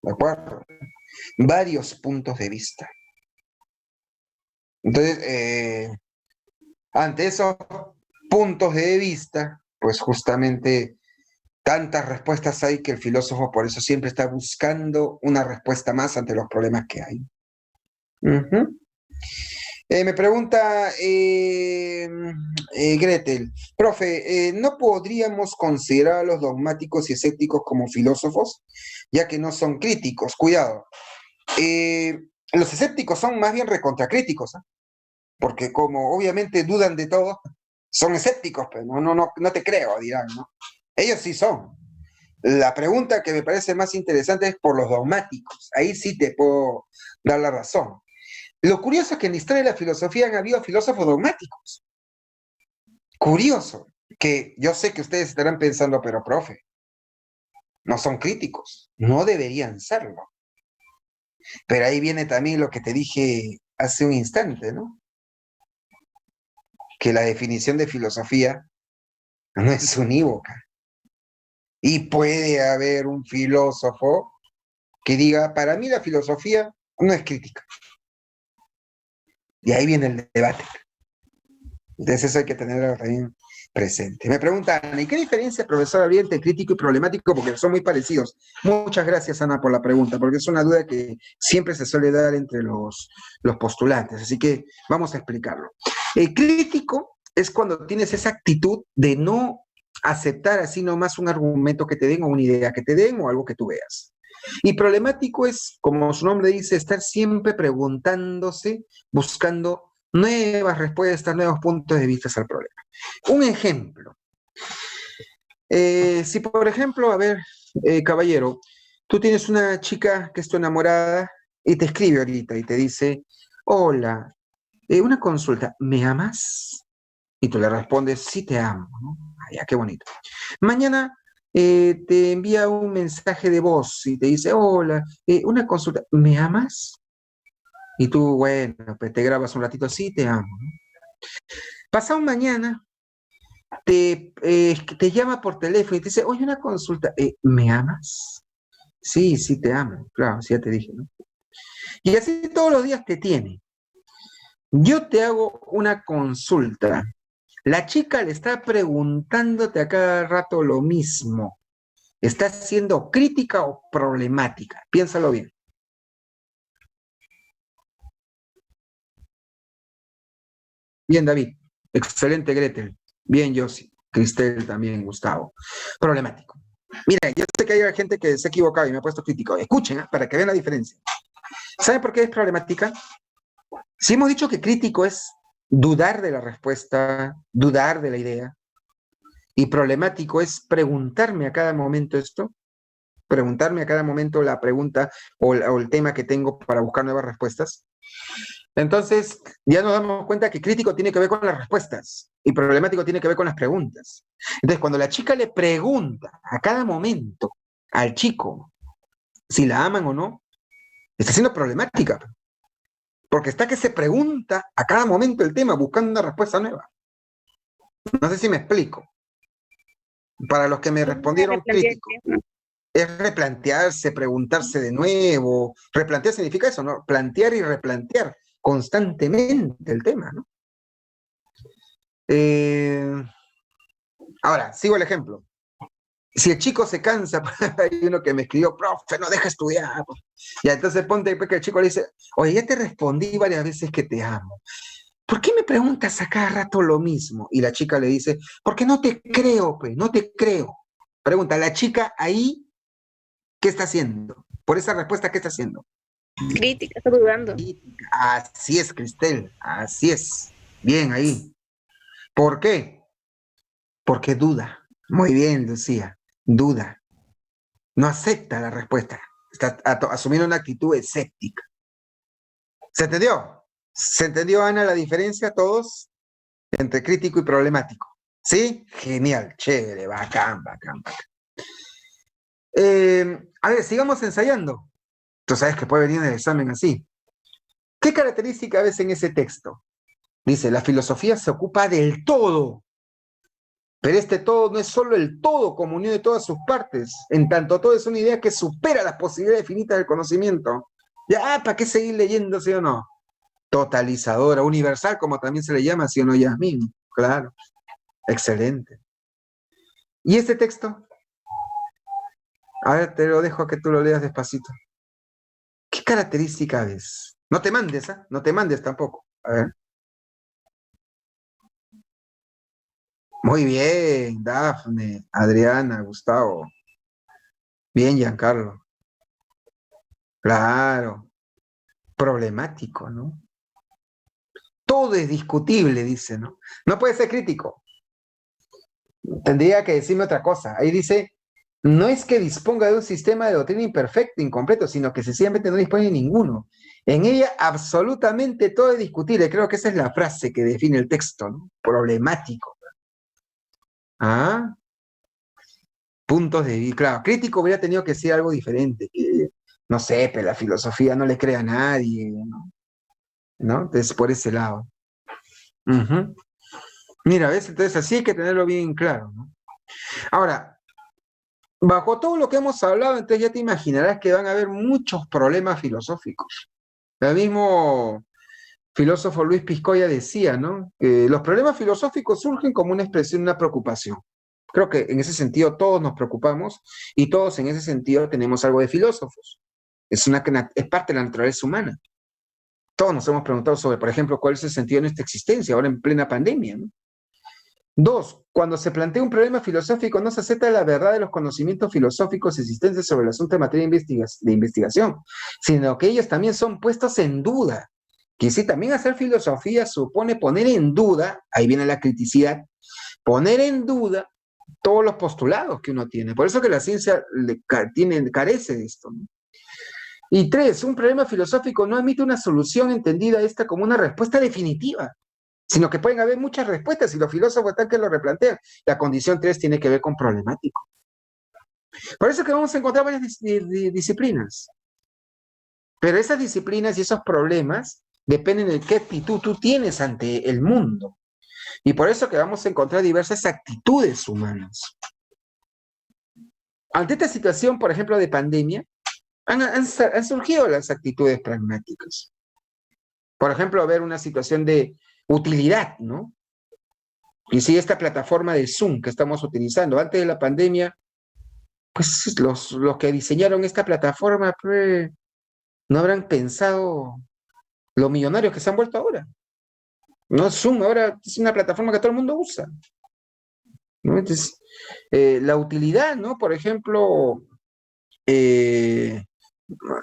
¿de acuerdo? Varios puntos de vista. Entonces, ante esos puntos de vista, pues justamente tantas respuestas hay que el filósofo por eso siempre está buscando una respuesta más ante los problemas que hay. Ujú. Me pregunta Gretel, profe, ¿no podríamos considerar a los dogmáticos y escépticos como filósofos, ya que no son críticos? Cuidado. Eh, los escépticos son más bien recontracríticos, ¿eh? Porque como obviamente dudan de todo, son escépticos, pero no te creo, dirán, ¿no? Ellos sí son. La pregunta que me parece más interesante es por los dogmáticos. Ahí sí te puedo dar la razón. Lo curioso es que en la historia de la filosofía han habido filósofos dogmáticos. Curioso, que yo sé que ustedes estarán pensando, pero profe, no son críticos, no deberían serlo. Pero ahí viene también lo que te dije hace un instante, ¿no? Que la definición de filosofía no es unívoca. Y puede haber un filósofo que diga, para mí la filosofía no es crítica. Y ahí viene el debate. Entonces eso hay que tenerlo también presente. Me preguntan, ¿y qué diferencia, profesor, habría entre crítico y problemático? Porque son muy parecidos. Muchas gracias, Ana, por la pregunta, porque es una duda que siempre se suele dar entre los postulantes. Así que vamos a explicarlo. El crítico es cuando tienes esa actitud de no aceptar así nomás un argumento que te den o una idea que te den o algo que tú veas. Y problemático es, como su nombre dice, estar siempre preguntándose, buscando nuevas respuestas, nuevos puntos de vista al problema. Un ejemplo. Si por ejemplo, a ver, caballero, tú tienes una chica que es tu enamorada y te escribe ahorita y te dice, hola, una consulta, ¿me amas? Y tú le respondes, sí te amo, ¿no? Ah, ya, qué bonito. Mañana te envía un mensaje de voz y te dice, hola, una consulta, ¿me amas? Y tú, bueno, pues te grabas un ratito, sí te amo, ¿no? Pasado mañana, te llama por teléfono y te dice, oye, una consulta, ¿me amas? Sí, sí te amo, claro, sí ya te dije, ¿no? Y así todos los días te tiene. Yo te hago una consulta. La chica le está preguntándote a cada rato lo mismo. ¿Está siendo crítica o problemática? Piénsalo bien. Bien, David. Excelente, Gretel. Bien, Josie. Cristel también, Gustavo. Problemático. Mira, yo sé que hay gente que se ha equivocado y me ha puesto crítico. Escuchen, para que vean la diferencia. ¿Saben por qué es problemática? Si hemos dicho que crítico es dudar de la respuesta, dudar de la idea, y problemático es preguntarme a cada momento esto, preguntarme a cada momento la pregunta o el tema que tengo para buscar nuevas respuestas. Entonces, ya nos damos cuenta que crítico tiene que ver con las respuestas y problemático tiene que ver con las preguntas. Entonces, cuando la chica le pregunta a cada momento al chico si la aman o no, está siendo problemática, porque está que se pregunta a cada momento el tema buscando una respuesta nueva. No sé si me explico. Para los que me respondieron crítico, es replantearse, preguntarse de nuevo. Replantear significa eso, ¿no? Plantear y replantear constantemente el tema, ¿no? Ahora, sigo el ejemplo. Si el chico se cansa, hay uno que me escribió, profe, no deja estudiar. Y entonces ponte que el chico le dice, oye, ya te respondí varias veces que te amo. ¿Por qué me preguntas a cada rato lo mismo? Y la chica le dice, porque no te creo, pues, no te creo. Pregunta, la chica ahí, ¿qué está haciendo? Por esa respuesta, ¿qué está haciendo? Crítica, está dudando. Así es, Cristel, así es. Bien ahí. ¿Por qué? Porque duda. Muy bien, Lucía, duda. No acepta la respuesta. Está asumiendo una actitud escéptica. ¿Se entendió? ¿Se entendió, Ana, la diferencia todos entre crítico y problemático? ¿Sí? Genial, chévere, bacán, bacán, bacán. A ver, sigamos ensayando. Tú sabes que puede venir en el examen así. ¿Qué característica ves en ese texto? Dice, la filosofía se ocupa del todo, pero este todo no es solo el todo como unión de todas sus partes, en tanto todo es una idea que supera las posibilidades finitas del conocimiento. Ya, ¿para qué seguir leyendo, sí o no? totalizadora, universal, como también se le llama, ¿sí o no, Yasmín? Claro, excelente. ¿Y este texto? A ver, te lo dejo que tú lo leas despacito. ¿Qué característica ves? No te mandes, ¿ah? No te mandes tampoco. A ver. Muy bien, Dafne, Adriana, Gustavo. Bien, Giancarlo. Claro, problemático, ¿no? Todo es discutible, dice, ¿no? No puede ser crítico. Tendría que decirme otra cosa. Ahí dice, no es que disponga de un sistema de doctrina imperfecto, incompleto, sino que sencillamente no dispone de ninguno. En ella absolutamente todo es discutible. Creo que esa es la frase que define el texto, ¿no? Problemático. Ah, puntos de vista. Claro, crítico hubiera tenido que ser algo diferente. Que, no sé, pero la filosofía no le cree a nadie, ¿no? ¿No? Entonces, por ese lado. Ujú. Mira, ¿ves? Entonces así hay que tenerlo bien claro, ¿no? Ahora, bajo todo lo que hemos hablado, entonces ya te imaginarás que van a haber muchos problemas filosóficos. El mismo filósofo Luis Piscoya decía, ¿no? Que los problemas filosóficos surgen como una expresión, una preocupación. Creo que en ese sentido todos nos preocupamos y todos en ese sentido tenemos algo de filósofos. Es parte de la naturaleza humana. Todos nos hemos preguntado sobre, por ejemplo, cuál es el sentido de nuestra existencia ahora en plena pandemia, ¿no? Dos, cuando se plantea un problema filosófico no se acepta la verdad de los conocimientos filosóficos existentes sobre el asunto de materia de investigación, sino que ellos también son puestos en duda. Que si también hacer filosofía supone poner en duda, ahí viene la criticidad, poner en duda todos los postulados que uno tiene. Por eso que la ciencia carece de esto, ¿no? Y tres, un problema filosófico no admite una solución entendida esta como una respuesta definitiva, sino que pueden haber muchas respuestas y los filósofos están que lo replantean. La condición 3 tiene que ver con problemático. Por eso que vamos a encontrar varias disciplinas. Pero esas disciplinas y esos problemas dependen de qué actitud tú tienes ante el mundo. Y por eso que vamos a encontrar diversas actitudes humanas. Ante esta situación, por ejemplo, de pandemia, han surgido las actitudes pragmáticas. Por ejemplo, ver una situación de utilidad, ¿no? Y si esta plataforma de Zoom que estamos utilizando antes de la pandemia, pues los que diseñaron esta plataforma pues, no habrán pensado lo millonarios que se han vuelto ahora. No, Zoom ahora es una plataforma que todo el mundo usa, ¿no? Entonces, la utilidad, ¿no? Por ejemplo, eh,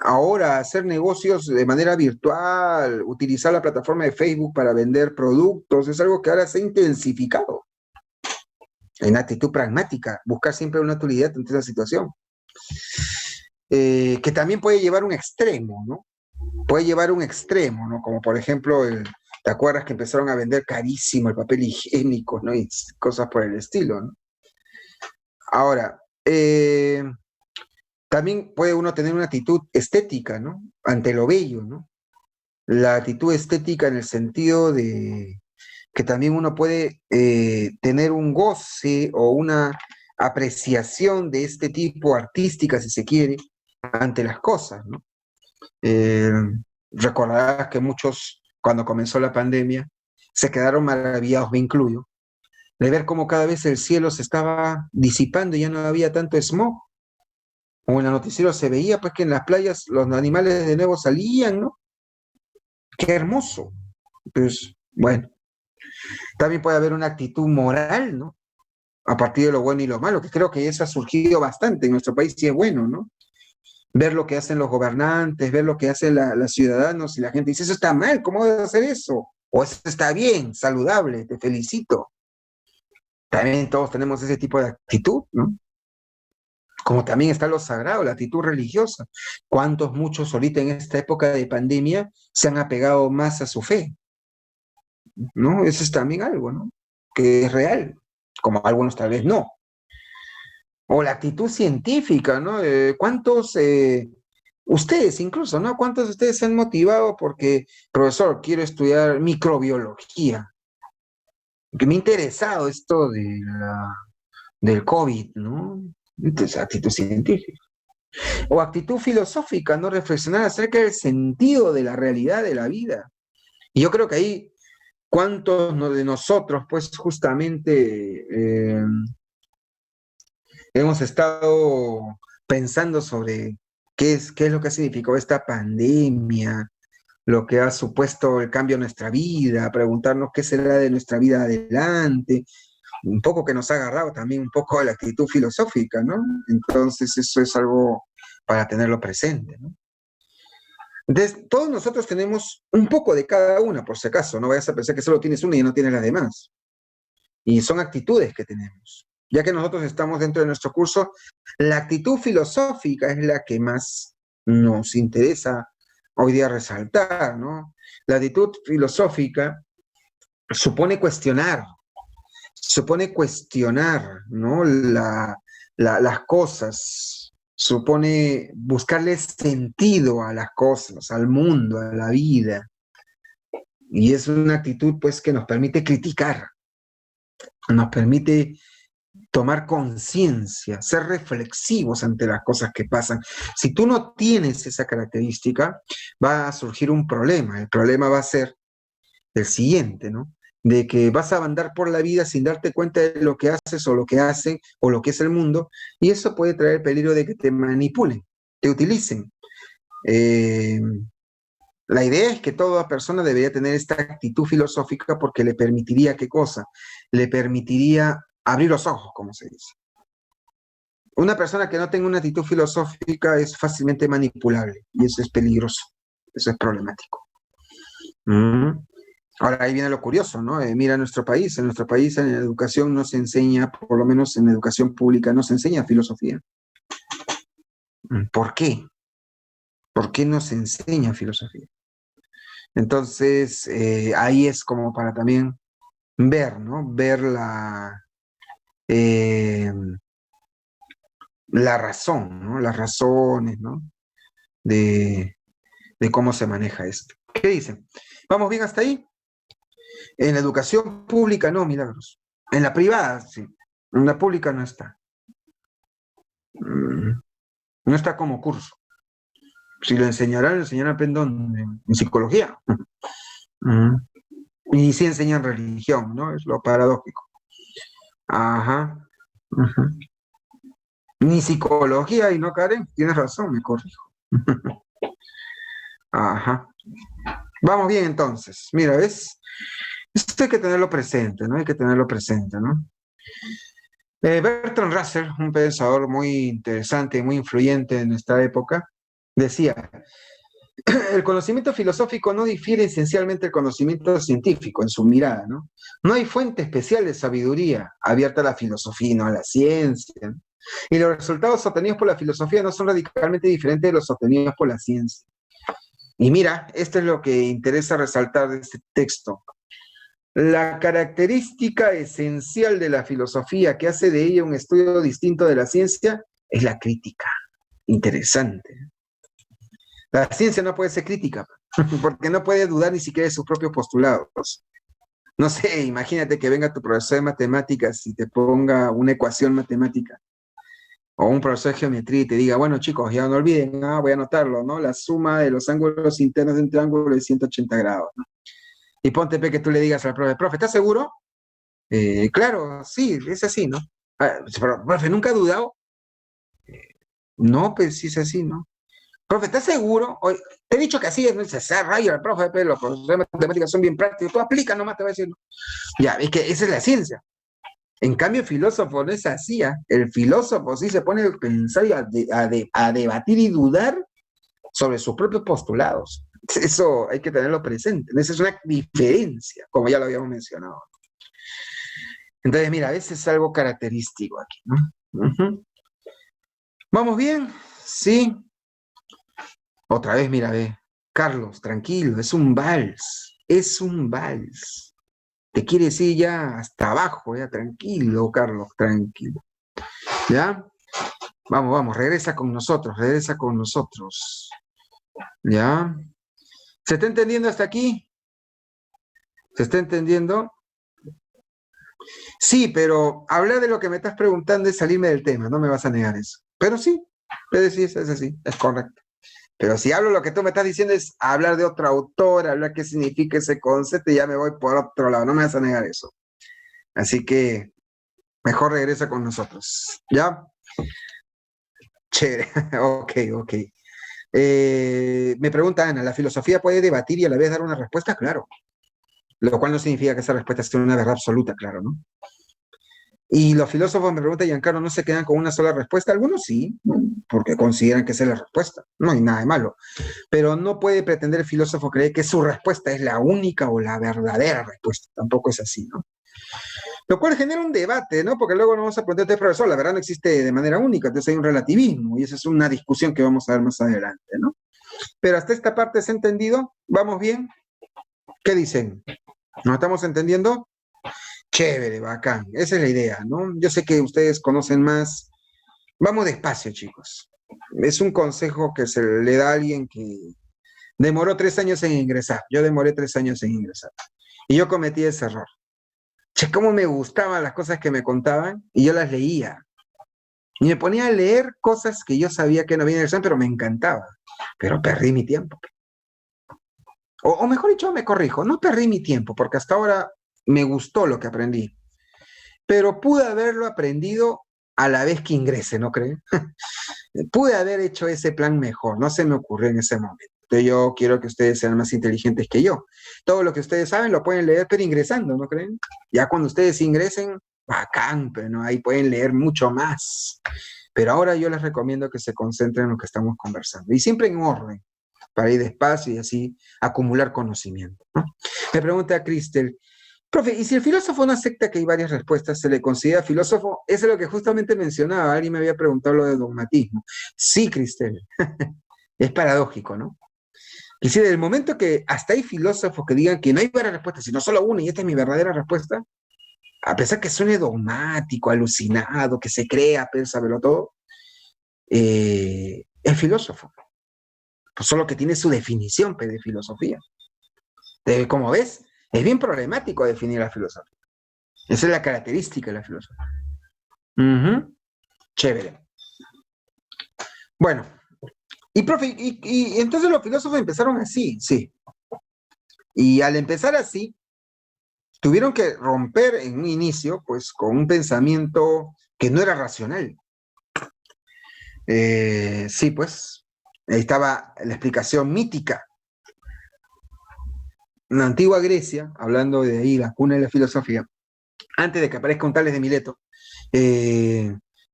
ahora hacer negocios de manera virtual, utilizar la plataforma de Facebook para vender productos, es algo que ahora se ha intensificado en actitud pragmática, buscar siempre una utilidad ante esa situación. Que también puede llevar un extremo, ¿no? Puede llevar un extremo, ¿no? Como por ejemplo, ¿te acuerdas que empezaron a vender carísimo el papel higiénico, ¿no? Y cosas por el estilo, ¿no? Ahora, también puede uno tener una actitud estética, ¿no? Ante lo bello, ¿no? La actitud estética en el sentido de que también uno puede tener un goce o una apreciación de este tipo artística, si se quiere, ante las cosas, ¿no? Eh, Recordarás que muchos, cuando comenzó la pandemia, se quedaron maravillados, me incluyo, de ver cómo cada vez el cielo se estaba disipando y ya no había tanto smog. O en el noticiero se veía pues que en las playas los animales de nuevo salían, ¿no? Qué hermoso. Pues bueno, también puede haber una actitud moral, ¿no? A partir de lo bueno y lo malo, que creo que eso ha surgido bastante en nuestro país y es bueno, ¿no? Ver lo que hacen los gobernantes, ver lo que hacen los ciudadanos y la gente dice, eso está mal, ¿cómo debes hacer eso? O eso está bien, saludable, te felicito. También todos tenemos ese tipo de actitud, ¿no? Como también está lo sagrado, la actitud religiosa. ¿Cuántos, muchos ahorita en esta época de pandemia se han apegado más a su fe? ¿No? Eso es también algo, ¿no? Que es real, como algunos tal vez no. O la actitud científica, ¿no? ¿Cuántos, ustedes incluso, ¿no? ¿Cuántos de ustedes se han motivado porque, profesor, quiero estudiar microbiología? Que me ha interesado esto del COVID, ¿no? Entonces, actitud científica. O actitud filosófica, ¿no? Reflexionar acerca del sentido de la realidad de la vida. Y yo creo que ahí, ¿cuántos de nosotros, pues justamente hemos estado pensando sobre qué es lo que ha significado esta pandemia, lo que ha supuesto el cambio en nuestra vida, preguntarnos qué será de nuestra vida adelante, un poco que nos ha agarrado también un poco de la actitud filosófica, ¿no? Entonces eso es algo para tenerlo presente, ¿no? Entonces, todos nosotros tenemos un poco de cada una, por si acaso, no vayas a pensar que solo tienes una y no tienes las demás. Y son actitudes que tenemos. Ya que nosotros estamos dentro de nuestro curso, la actitud filosófica es la que más nos interesa hoy día resaltar, ¿no? La actitud filosófica supone cuestionar, ¿no? Las cosas, supone buscarle sentido a las cosas, al mundo, a la vida. Y es una actitud, pues, que nos permite criticar, nos permite tomar conciencia, ser reflexivos ante las cosas que pasan. Si tú no tienes esa característica, va a surgir un problema. El problema va a ser el siguiente, ¿no? De que vas a andar por la vida sin darte cuenta de lo que haces o lo que hacen o lo que es el mundo, y eso puede traer el peligro de que te manipulen, te utilicen. Eh, la idea es que toda persona debería tener esta actitud filosófica porque le permitiría, ¿qué cosa? Le permitiría abrir los ojos, como se dice. Una persona que no tenga una actitud filosófica es fácilmente manipulable y eso es peligroso, eso es problemático. Ahora ahí viene lo curioso, ¿no? Mira en nuestro país en la educación no se enseña, por lo menos en la educación pública, no se enseña filosofía. ¿Por qué? ¿Por qué no se enseña filosofía? Entonces, ahí es como para también ver, ¿no? Ver eh, la razón, ¿no? Las razones, ¿no? De, de cómo se maneja esto. ¿Qué dicen? ¿Vamos bien hasta ahí? En la educación pública no, milagros. En la privada, sí. En la pública no está. No está como curso. Si lo enseñarán perdón, en psicología. Y sí enseñan religión, ¿no? Es lo paradójico. Ajá. Ajá. Ni psicología y no, Karen, tienes razón, me corrijo. Ajá. Vamos bien entonces. Mira, ¿ves? Esto hay que tenerlo presente, ¿no? Hay que tenerlo presente, ¿no? Bertrand Russell, un pensador muy interesante y muy influyente en esta época, decía, el conocimiento filosófico no difiere esencialmente del conocimiento científico en su mirada, ¿no? No hay fuente especial de sabiduría abierta a la filosofía y no a la ciencia, ¿no? Y los resultados obtenidos por la filosofía no son radicalmente diferentes de los obtenidos por la ciencia. Y mira, esto es lo que interesa resaltar de este texto. La característica esencial de la filosofía que hace de ella un estudio distinto de la ciencia es la crítica. Interesante. La ciencia no puede ser crítica, porque no puede dudar ni siquiera de sus propios postulados. No sé, imagínate que venga tu profesor de matemáticas y te ponga una ecuación matemática, o un profesor de geometría y te diga, bueno chicos, ya no olviden, voy a anotarlo, ¿no? La suma de los ángulos internos de un triángulo es 180 grados, ¿no? Y ponte que tú le digas al profe, ¿estás seguro? Claro, sí, es así, ¿no? Pero, profe, ¿nunca ha dudado? No, pues sí es así, ¿no? Profe, ¿estás seguro? Oye, te he dicho que así es, no es ese rayo, el profe, pero los profesores de matemáticas son bien prácticos, tú aplica nomás, te voy a decir. Ya, es que esa es la ciencia. En cambio, el filósofo no es así, ¿eh? El filósofo sí se pone a pensar y a debatir y dudar sobre sus propios postulados. Eso hay que tenerlo presente. Esa es una diferencia, como ya lo habíamos mencionado. Entonces, mira, a veces es algo característico aquí, ¿no? Uh-huh. ¿Vamos bien? Sí. Otra vez, mira, ve. Carlos, tranquilo, es un vals. Es un vals. Te quiere decir ya hasta abajo, ya, tranquilo, Carlos, tranquilo. ¿Ya? Vamos, vamos, regresa con nosotros, regresa con nosotros. ¿Ya? ¿Se está entendiendo hasta aquí? ¿Se está entendiendo? Sí, pero hablar de lo que me estás preguntando es salirme del tema, no me vas a negar eso. Pero sí, es decir, es así, es correcto. Pero si hablo lo que tú me estás diciendo es hablar de otro autor, hablar qué significa ese concepto, y ya me voy por otro lado. No me vas a negar eso. Así que mejor regresa con nosotros. ¿Ya? Chévere. Ok, ok. Me pregunta Ana, ¿la filosofía puede debatir y a la vez dar una respuesta? Claro. Lo cual no significa que esa respuesta sea una verdad absoluta, claro, ¿no? Y los filósofos, me pregunta Giancarlo, ¿no se quedan con una sola respuesta? Algunos sí, porque consideran que esa es la respuesta. No hay nada de malo. Pero no puede pretender el filósofo creer que su respuesta es la única o la verdadera respuesta. Tampoco es así, ¿no? Lo cual genera un debate, ¿no? Porque luego nos vamos a preguntar, profesor, la verdad no existe de manera única, entonces hay un relativismo, y esa es una discusión que vamos a ver más adelante, ¿no? Pero hasta esta parte se ha entendido, ¿vamos bien? ¿Qué dicen? ¿Nos estamos entendiendo? Chévere, bacán, esa es la idea, ¿no? Yo sé que ustedes conocen más. Vamos despacio, chicos. Es un consejo que se le da a alguien que demoró 3 años en ingresar. Yo demoré 3 años en ingresar. Y yo cometí ese error. Che, cómo me gustaban las cosas que me contaban y yo las leía. Y me ponía a leer cosas que yo sabía que no había en el examen, pero me encantaba. Pero perdí mi tiempo. O mejor dicho, me corrijo, no perdí mi tiempo, porque hasta ahora me gustó lo que aprendí. Pero pude haberlo aprendido a la vez que ingrese, ¿no creen? Pude haber hecho ese plan mejor, no se me ocurrió en ese momento. Entonces yo quiero que ustedes sean más inteligentes que yo. Todo lo que ustedes saben lo pueden leer, pero ingresando, ¿no creen? Ya cuando ustedes ingresen, bacán, pero no, ahí pueden leer mucho más. Pero ahora yo les recomiendo que se concentren en lo que estamos conversando. Y siempre en orden, para ir despacio y así acumular conocimiento, ¿no? Me pregunta Cristel, profe, ¿y si el filósofo no acepta que hay varias respuestas, se le considera filósofo? Eso es lo que justamente mencionaba, alguien me había preguntado lo de dogmatismo. Sí, Cristel, es paradójico, ¿no? Y si desde el momento que hasta hay filósofos que digan que no hay varias respuestas, sino solo una y esta es mi verdadera respuesta, a pesar que suene dogmático, alucinado, que se crea, saberlo todo, es filósofo. Pues solo que tiene su definición de filosofía. Como ves, es bien problemático definir la filosofía. Esa es la característica de la filosofía. Chévere. Bueno, y profe, y entonces los filósofos empezaron así, sí. Y al empezar así, tuvieron que romper en un inicio, pues, con un pensamiento que no era racional. Sí, pues, ahí estaba la explicación mítica. En la antigua Grecia, hablando de ahí, la cuna de la filosofía, antes de que aparezca un Tales de Mileto,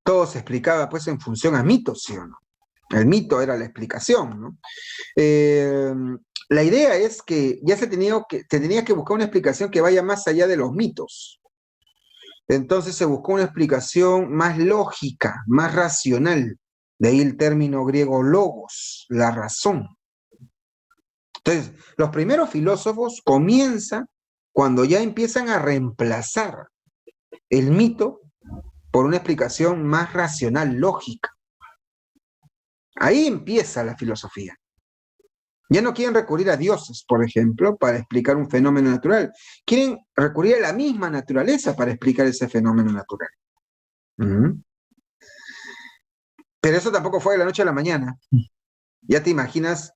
todo se explicaba, pues, en función a mitos, ¿sí o no? El mito era la explicación, ¿no? La idea es que ya se tenía que buscar una explicación que vaya más allá de los mitos. Entonces se buscó una explicación más lógica, más racional. De ahí el término griego logos, la razón. Entonces, los primeros filósofos comienzan cuando ya empiezan a reemplazar el mito por una explicación más racional, lógica. Ahí empieza la filosofía. Ya no quieren recurrir a dioses, por ejemplo, para explicar un fenómeno natural. Quieren recurrir a la misma naturaleza para explicar ese fenómeno natural. Pero eso tampoco fue de la noche a la mañana. Ya te imaginas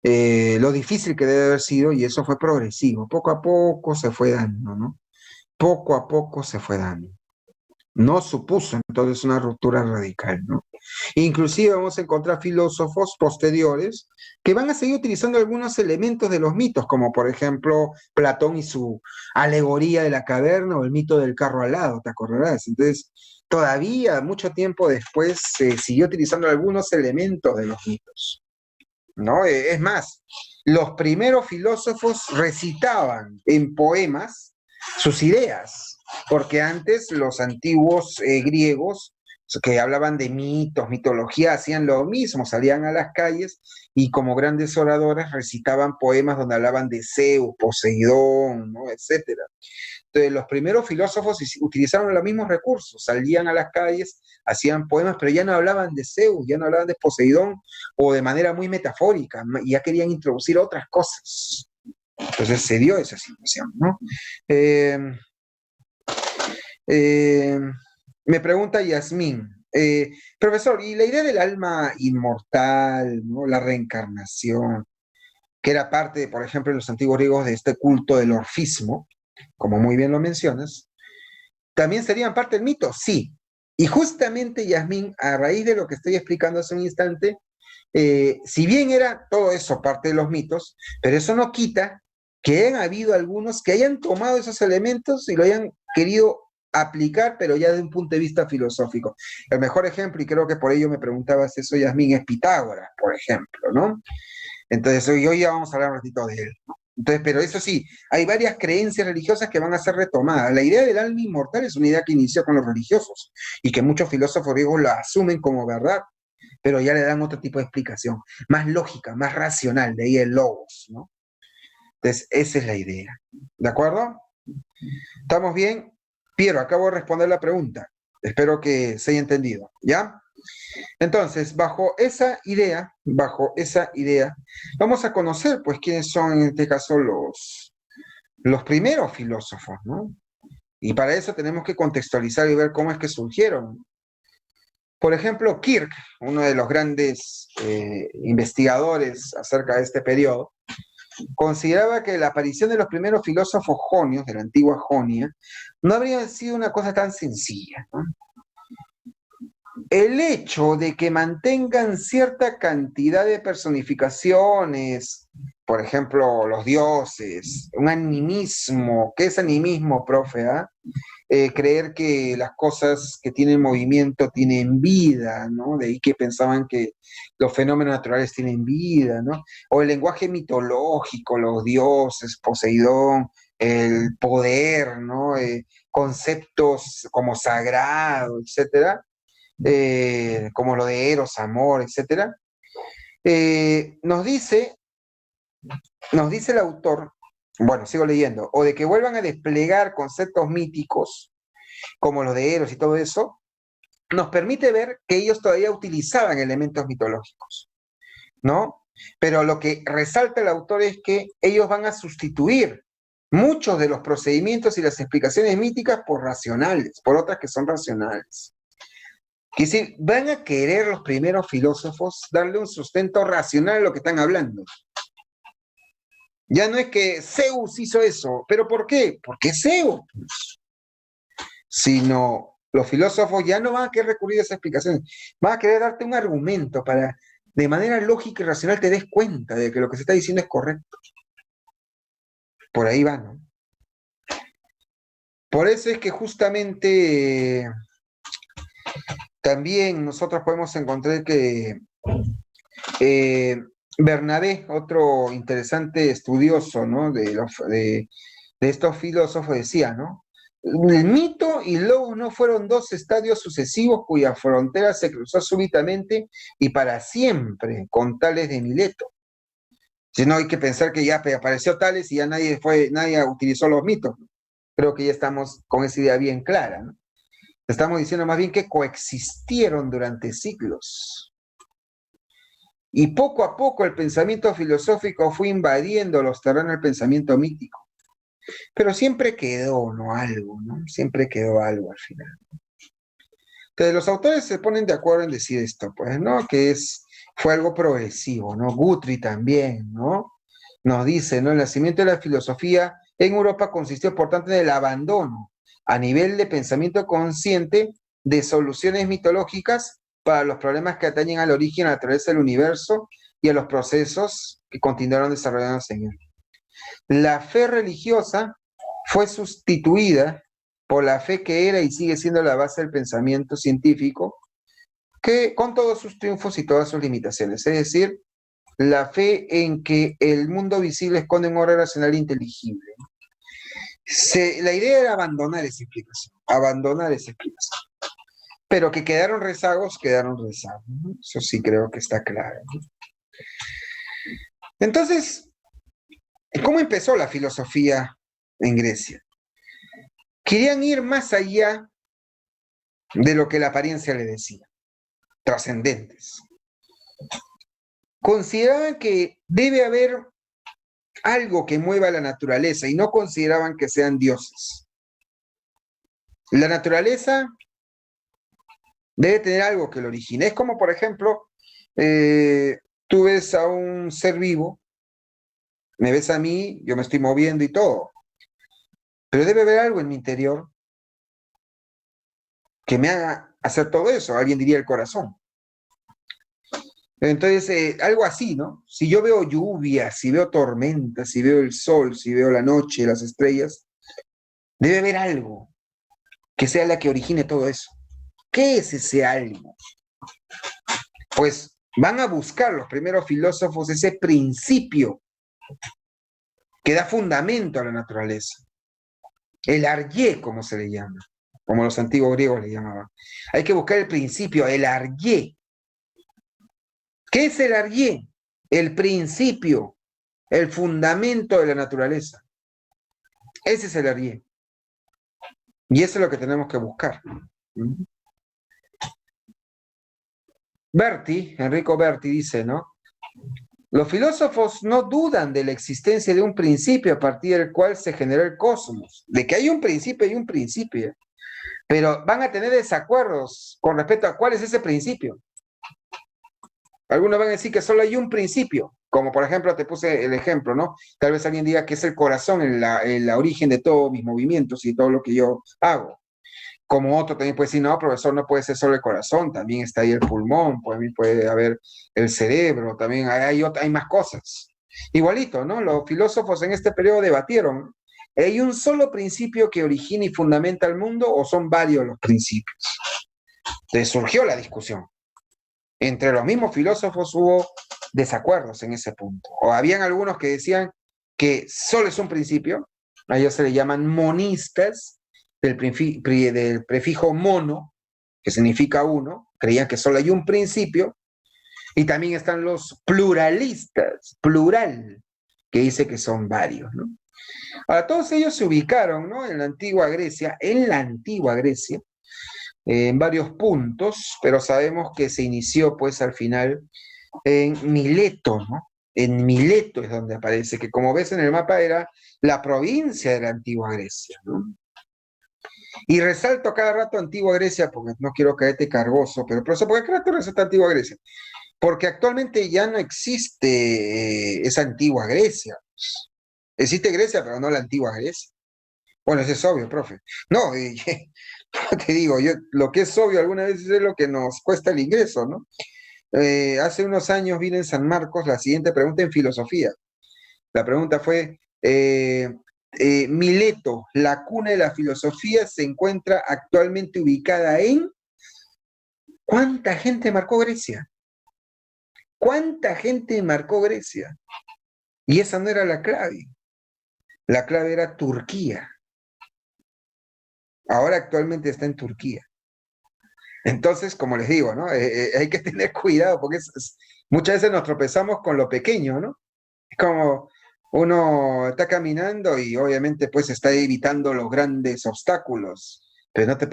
lo difícil que debe haber sido, y eso fue progresivo. Poco a poco se fue dando, ¿no? Poco a poco se fue dando. No supuso entonces una ruptura radical, ¿no? Inclusive vamos a encontrar filósofos posteriores que van a seguir utilizando algunos elementos de los mitos, como por ejemplo Platón y su alegoría de la caverna o el mito del carro alado, ¿te acordarás? Entonces, todavía mucho tiempo después se siguió utilizando algunos elementos de los mitos, ¿no? Es más, los primeros filósofos recitaban en poemas sus ideas, porque antes los antiguos griegos que hablaban de mitos, mitología, hacían lo mismo, salían a las calles y como grandes oradores recitaban poemas donde hablaban de Zeus, Poseidón, ¿no? Etcétera. Entonces, los primeros filósofos utilizaron los mismos recursos, salían a las calles, hacían poemas, pero ya no hablaban de Zeus, ya no hablaban de Poseidón, o de manera muy metafórica, ya querían introducir otras cosas. Entonces se dio esa situación, ¿no? Me pregunta Yasmín, Profesor, y la idea del alma inmortal, ¿no? La reencarnación, que era parte, por ejemplo, en los antiguos griegos de este culto del orfismo, como muy bien lo mencionas, ¿también serían parte del mito? Sí. Y justamente, Yasmín, a raíz de lo que estoy explicando hace un instante, si bien era todo eso parte de los mitos, pero eso no quita que hayan habido algunos que hayan tomado esos elementos y lo hayan querido aplicar, pero ya desde un punto de vista filosófico. El mejor ejemplo, y creo que por ello me preguntabas eso, Yasmín, es Pitágoras, por ejemplo, ¿no? Entonces, hoy ya vamos a hablar un ratito de él. Entonces, pero eso sí, hay varias creencias religiosas que van a ser retomadas. La idea del alma inmortal es una idea que inició con los religiosos y que muchos filósofos griegos la asumen como verdad, pero ya le dan otro tipo de explicación, más lógica, más racional, de ahí el logos, ¿no? Entonces, esa es la idea. ¿De acuerdo? ¿Estamos bien? Piero, acabo de responder la pregunta. Espero que se haya entendido, ¿ya? Entonces, bajo esa idea, vamos a conocer, pues, quiénes son en este caso los primeros filósofos, ¿no? Y para eso tenemos que contextualizar y ver cómo es que surgieron. Por ejemplo, Kirk, uno de los grandes investigadores acerca de este periodo, consideraba que la aparición de los primeros filósofos jonios, de la antigua Jonia, no habría sido una cosa tan sencilla, ¿no? El hecho de que mantengan cierta cantidad de personificaciones, por ejemplo, los dioses, un animismo, ¿qué es animismo, profe? Creer que las cosas que tienen movimiento tienen vida, ¿no? De ahí que pensaban que los fenómenos naturales tienen vida, ¿no? O el lenguaje mitológico, los dioses, Poseidón, el poder, ¿no? Conceptos como sagrado, etcétera, como lo de Eros, amor, etcétera. Eh, nos dice, nos dice el autor, bueno, sigo leyendo, o de que vuelvan a desplegar conceptos míticos como los de Eros y todo eso, nos permite ver que ellos todavía utilizaban elementos mitológicos, ¿no? Pero lo que resalta el autor es que ellos van a sustituir muchos de los procedimientos y las explicaciones míticas por racionales, por otras que son racionales. Es decir, van a querer los primeros filósofos darle un sustento racional a lo que están hablando. Ya no es que Zeus hizo eso, pero ¿por qué? Porque Zeus, sino los filósofos ya no van a querer recurrir a esas explicaciones, van a querer darte un argumento para, de manera lógica y racional, te des cuenta de que lo que se está diciendo es correcto. Por ahí va, ¿no? Por eso es que justamente también nosotros podemos encontrar que Bernabé, otro interesante estudioso, ¿no? de estos filósofos, decía, ¿no? El mito y logos no fueron dos estadios sucesivos cuya frontera se cruzó súbitamente y para siempre con Tales de Mileto. Si no hay que pensar que ya apareció Tales y ya nadie utilizó los mitos. Creo que ya estamos con esa idea bien clara, ¿no? Estamos diciendo más bien que coexistieron durante siglos. Y poco a poco el pensamiento filosófico fue invadiendo los terrenos del pensamiento mítico. Pero siempre quedó, ¿no? Algo, ¿no? Siempre quedó algo al final. Entonces los autores se ponen de acuerdo en decir esto, pues, ¿no? Fue algo progresivo, ¿no? Guthrie también, ¿no? Nos dice, ¿no? El nacimiento de la filosofía en Europa consistió, por tanto, en el abandono a nivel de pensamiento consciente de soluciones mitológicas para los problemas que atañen al origen, a la naturaleza del universo y a los procesos que continuaron desarrollándose en él. La fe religiosa fue sustituida por la fe que era y sigue siendo la base del pensamiento científico, que con todos sus triunfos y todas sus limitaciones, es decir, la fe en que el mundo visible esconde un orden racional inteligible. La idea era abandonar esa explicación, pero que quedaron rezagos, ¿no? Eso sí creo que está claro, ¿no? Entonces, ¿cómo empezó la filosofía en Grecia? Querían ir más allá de lo que la apariencia le decía, trascendentes. Consideraban que debe haber algo que mueva la naturaleza y no consideraban que sean dioses. La naturaleza Debe tener algo que lo origine. Es como, por ejemplo, tú ves a un ser vivo, me ves a mí, yo me estoy moviendo y todo, pero debe haber algo en mi interior que me haga hacer todo eso. Alguien diría el corazón. Entonces, algo así, ¿no? Si yo veo lluvia, si veo tormenta, si veo el sol, si veo la noche, las estrellas, debe haber algo que sea la que origine todo eso. ¿Qué es ese algo? Pues van a buscar los primeros filósofos ese principio que da fundamento a la naturaleza. El arjé, como se le llama, como los antiguos griegos le llamaban. Hay que buscar el principio, el arjé. ¿Qué es el arjé? El principio, el fundamento de la naturaleza. Ese es el arjé. Y eso es lo que tenemos que buscar. Berti, Enrico Berti dice, ¿no? Los filósofos no dudan de la existencia de un principio a partir del cual se generó el cosmos. De que hay un principio. Pero van a tener desacuerdos con respecto a cuál es ese principio. Algunos van a decir que solo hay un principio, como por ejemplo te puse el ejemplo, ¿no? Tal vez alguien diga que es el corazón en la origen de todos mis movimientos y todo lo que yo hago. Como otro también puede decir, no, profesor, no puede ser solo el corazón, también está ahí el pulmón, también puede haber el cerebro, también hay más cosas. Igualito, ¿no? Los filósofos en este periodo debatieron, ¿hay un solo principio que origina y fundamenta el mundo o son varios los principios? Entonces surgió la discusión. Entre los mismos filósofos hubo desacuerdos en ese punto. O habían algunos que decían que solo es un principio, a ellos se le llaman monistas, del prefijo mono, que significa uno, creían que solo hay un principio, y también están los pluralistas, plural, que dice que son varios, ¿no? Ahora, todos ellos se ubicaron, ¿no? En la antigua Grecia, en varios puntos, pero sabemos que se inició, pues, al final en Mileto, ¿no? En Mileto es donde aparece, que como ves en el mapa era la provincia de la antigua Grecia, ¿no? Y resalto cada rato antigua Grecia, porque no quiero caerte cargoso, pero por eso, ¿por qué rato resalta antigua Grecia? Porque actualmente ya no existe esa antigua Grecia. Existe Grecia, pero no la antigua Grecia. Bueno, eso es obvio, profe. No, te digo, lo que es obvio algunas veces es lo que nos cuesta el ingreso, ¿no? Hace unos años vine en San Marcos la siguiente pregunta en filosofía. La pregunta fue, Mileto, la cuna de la filosofía, se encuentra actualmente ubicada en... ¿Cuánta gente marcó Grecia? ¿Cuánta gente marcó Grecia? Y esa no era la clave. La clave era Turquía. Ahora actualmente está en Turquía. Entonces, como les digo, ¿no? Hay que tener cuidado porque muchas veces nos tropezamos con lo pequeño, ¿no? Es como uno está caminando y obviamente pues está evitando los grandes obstáculos, pero no te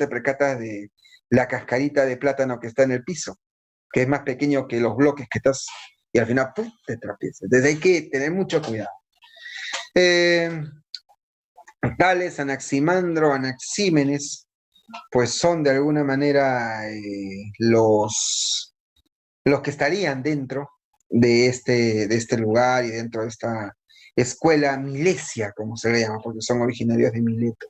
percatas de la cascarita de plátano que está en el piso, que es más pequeño que los bloques que estás, y al final ¡pum!, te tropiezas. Entonces hay que tener mucho cuidado. Tales, Anaximandro, Anaxímenes, pues son de alguna manera los que estarían dentro de este lugar y dentro de esta escuela milesia, como se le llama, porque son originarios de Mileto.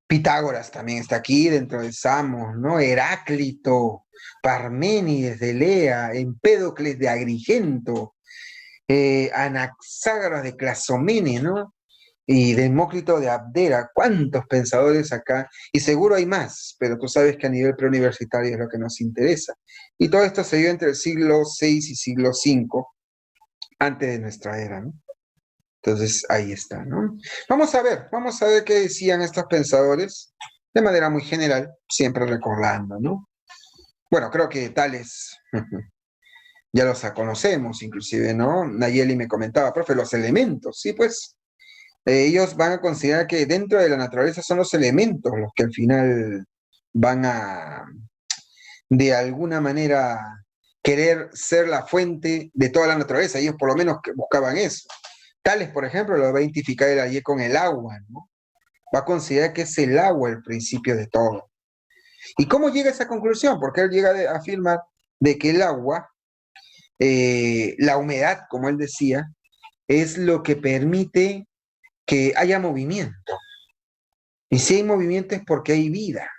Pitágoras también está aquí, dentro de Samos, ¿no? Heráclito, Parménides de Elea, Empédocles de Agrigento, Anaxágoras de Clasomene, ¿no? Y Demócrito de Abdera. ¿Cuántos pensadores acá? Y seguro hay más, pero tú sabes que a nivel preuniversitario es lo que nos interesa. Y todo esto se dio entre el siglo VI y siglo V, antes de nuestra era, ¿no? Entonces, ahí está, ¿no? Vamos a ver qué decían estos pensadores, de manera muy general, siempre recordando, ¿no? Bueno, creo que tales ya los conocemos, inclusive, ¿no? Nayeli me comentaba, profe, los elementos, sí, pues, ellos van a considerar que dentro de la naturaleza son los elementos los que al final van a, de alguna manera, querer ser la fuente de toda la naturaleza. Ellos por lo menos buscaban eso. Tales, por ejemplo, lo va a identificar el con el agua, ¿no? Va a considerar que es el agua el principio de todo. ¿Y cómo llega a esa conclusión? Porque él llega a afirmar de que el agua, la humedad, como él decía, es lo que permite que haya movimiento. Y si hay movimiento es porque hay vida.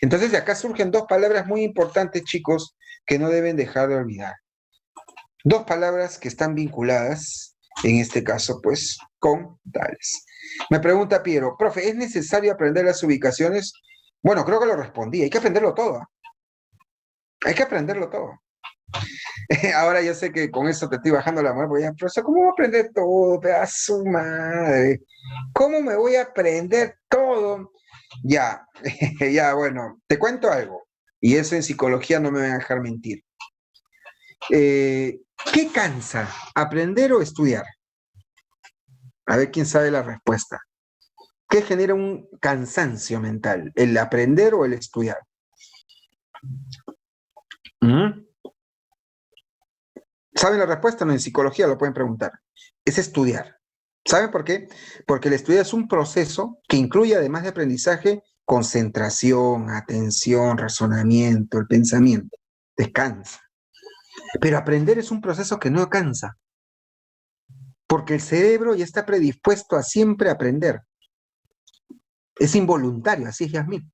Entonces de acá surgen dos palabras muy importantes, chicos, que no deben dejar de olvidar. Dos palabras que están vinculadas, en este caso, pues, con tales. Me pregunta Piero, profe, ¿es necesario aprender las ubicaciones? Bueno, creo que lo respondí, hay que aprenderlo todo. Hay que aprenderlo todo. Ahora yo sé que con eso te estoy bajando la mano, porque ya, profesor, ¿cómo voy a aprender todo? Pedazo madre. ¿Cómo me voy a aprender todo? Ya, ya, bueno, te cuento algo. Y eso en psicología no me van a dejar mentir. ¿Qué cansa? ¿Aprender o estudiar? A ver quién sabe la respuesta. ¿Qué genera un cansancio mental? ¿El aprender o el estudiar? ¿Mm? ¿Saben la respuesta? No, en psicología lo pueden preguntar. Es estudiar. ¿Saben por qué? Porque el estudiar es un proceso que incluye, además de aprendizaje, concentración, atención, razonamiento, el pensamiento. Descansa. Pero aprender es un proceso que no cansa, porque el cerebro ya está predispuesto a siempre aprender. Es involuntario, así es, Yasmín.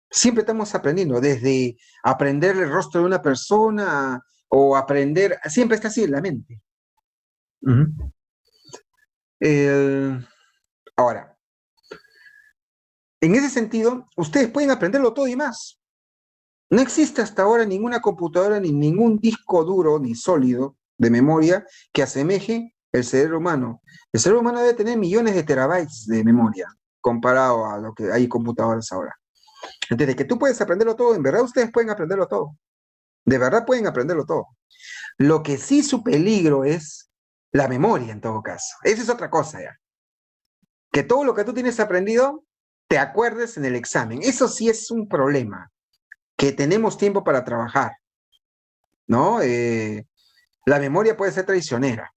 Siempre estamos aprendiendo, desde aprender el rostro de una persona o aprender, siempre está así en la mente. Uh-huh. Ahora, en ese sentido, ustedes pueden aprenderlo todo y más. No existe hasta ahora ninguna computadora ni ningún disco duro ni sólido de memoria que asemeje el cerebro humano. El cerebro humano debe tener millones de terabytes de memoria comparado a lo que hay computadoras ahora. Entonces, de que tú puedes aprenderlo todo, en verdad ustedes pueden aprenderlo todo. De verdad pueden aprenderlo todo. Lo que sí su peligro es la memoria en todo caso. Esa es otra cosa ya. Que todo lo que tú tienes aprendido te acuerdes en el examen. Eso sí es un problema. Que tenemos tiempo para trabajar, ¿no? La memoria puede ser traicionera,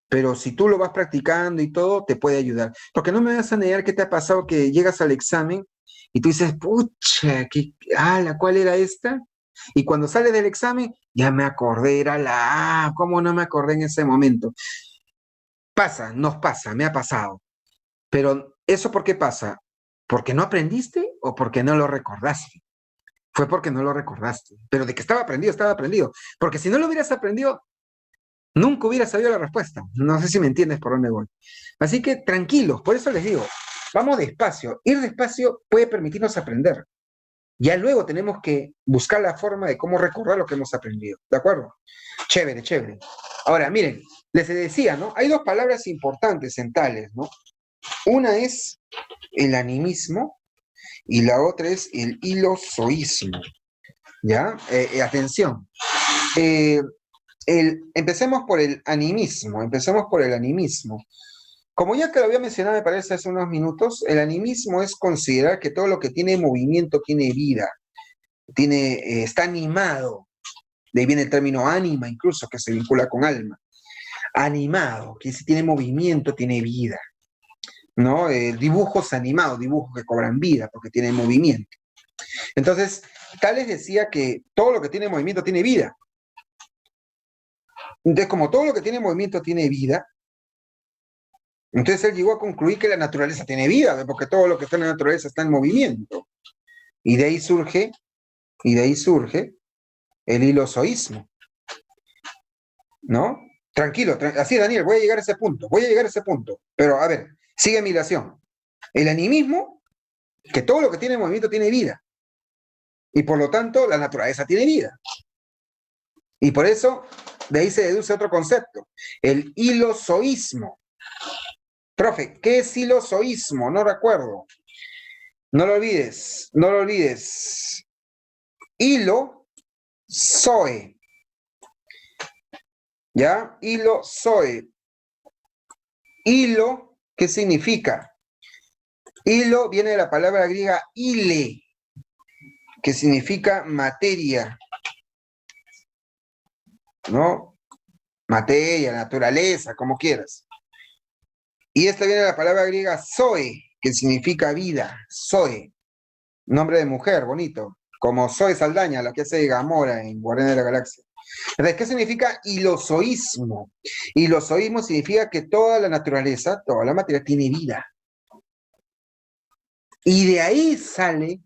pero si tú lo vas practicando y todo, te puede ayudar. Porque no me vas a negar qué te ha pasado que llegas al examen y tú dices, pucha, ¿cuál era esta? Y cuando sales del examen, ya me acordé, era la A, ¿cómo no me acordé en ese momento? Pasa, nos pasa, me ha pasado. Pero ¿eso por qué pasa? ¿Porque no aprendiste o porque no lo recordaste? Fue porque no lo recordaste. Pero de que estaba aprendido, estaba aprendido. Porque si no lo hubieras aprendido, nunca hubieras sabido la respuesta. No sé si me entiendes por dónde voy. Así que tranquilos, por eso les digo, vamos despacio. Ir despacio puede permitirnos aprender. Ya luego tenemos que buscar la forma de cómo recordar lo que hemos aprendido. ¿De acuerdo? Chévere, chévere. Ahora, miren, les decía, ¿no? Hay dos palabras importantes en tales, ¿no? Una es el animismo y la otra es el ilozoísmo. ¿Ya? Atención. Empecemos por el animismo, Como ya que lo había mencionado, me parece, hace unos minutos, el animismo es considerar que todo lo que tiene movimiento tiene vida, está animado. De ahí viene el término ánima, incluso, que se vincula con alma. Animado, que si tiene movimiento, tiene vida. ¿No? Dibujos animados, dibujos que cobran vida, porque tienen movimiento. Entonces, Tales decía que todo lo que tiene movimiento tiene vida. Entonces, como todo lo que tiene movimiento tiene vida, entonces él llegó a concluir que la naturaleza tiene vida, porque todo lo que está en la naturaleza está en movimiento. Y de ahí surge el ilozoísmo. ¿No? Tranquilo, así Daniel, voy a llegar a ese punto. Pero a ver, sigue mi ilación. El animismo, que todo lo que tiene movimiento tiene vida. Y por lo tanto, la naturaleza tiene vida. Y por eso, de ahí se deduce otro concepto, el ilozoísmo. Profe, ¿qué es ilozoísmo? No recuerdo. No lo olvides. Hilo, zoe. ¿Ya? Hilo, zoe. Hilo, ¿qué significa? Hilo viene de la palabra griega hile, que significa materia. ¿No? Materia, naturaleza, como quieras. Y esta viene de la palabra griega zoe, que significa vida, zoe. Nombre de mujer, bonito. Como Zoe Saldaña, la que hace Gamora en Guardianes de la Galaxia. Entonces, ¿qué significa hilozoísmo? Hilozoísmo significa que toda la naturaleza, toda la materia tiene vida. Y de ahí sale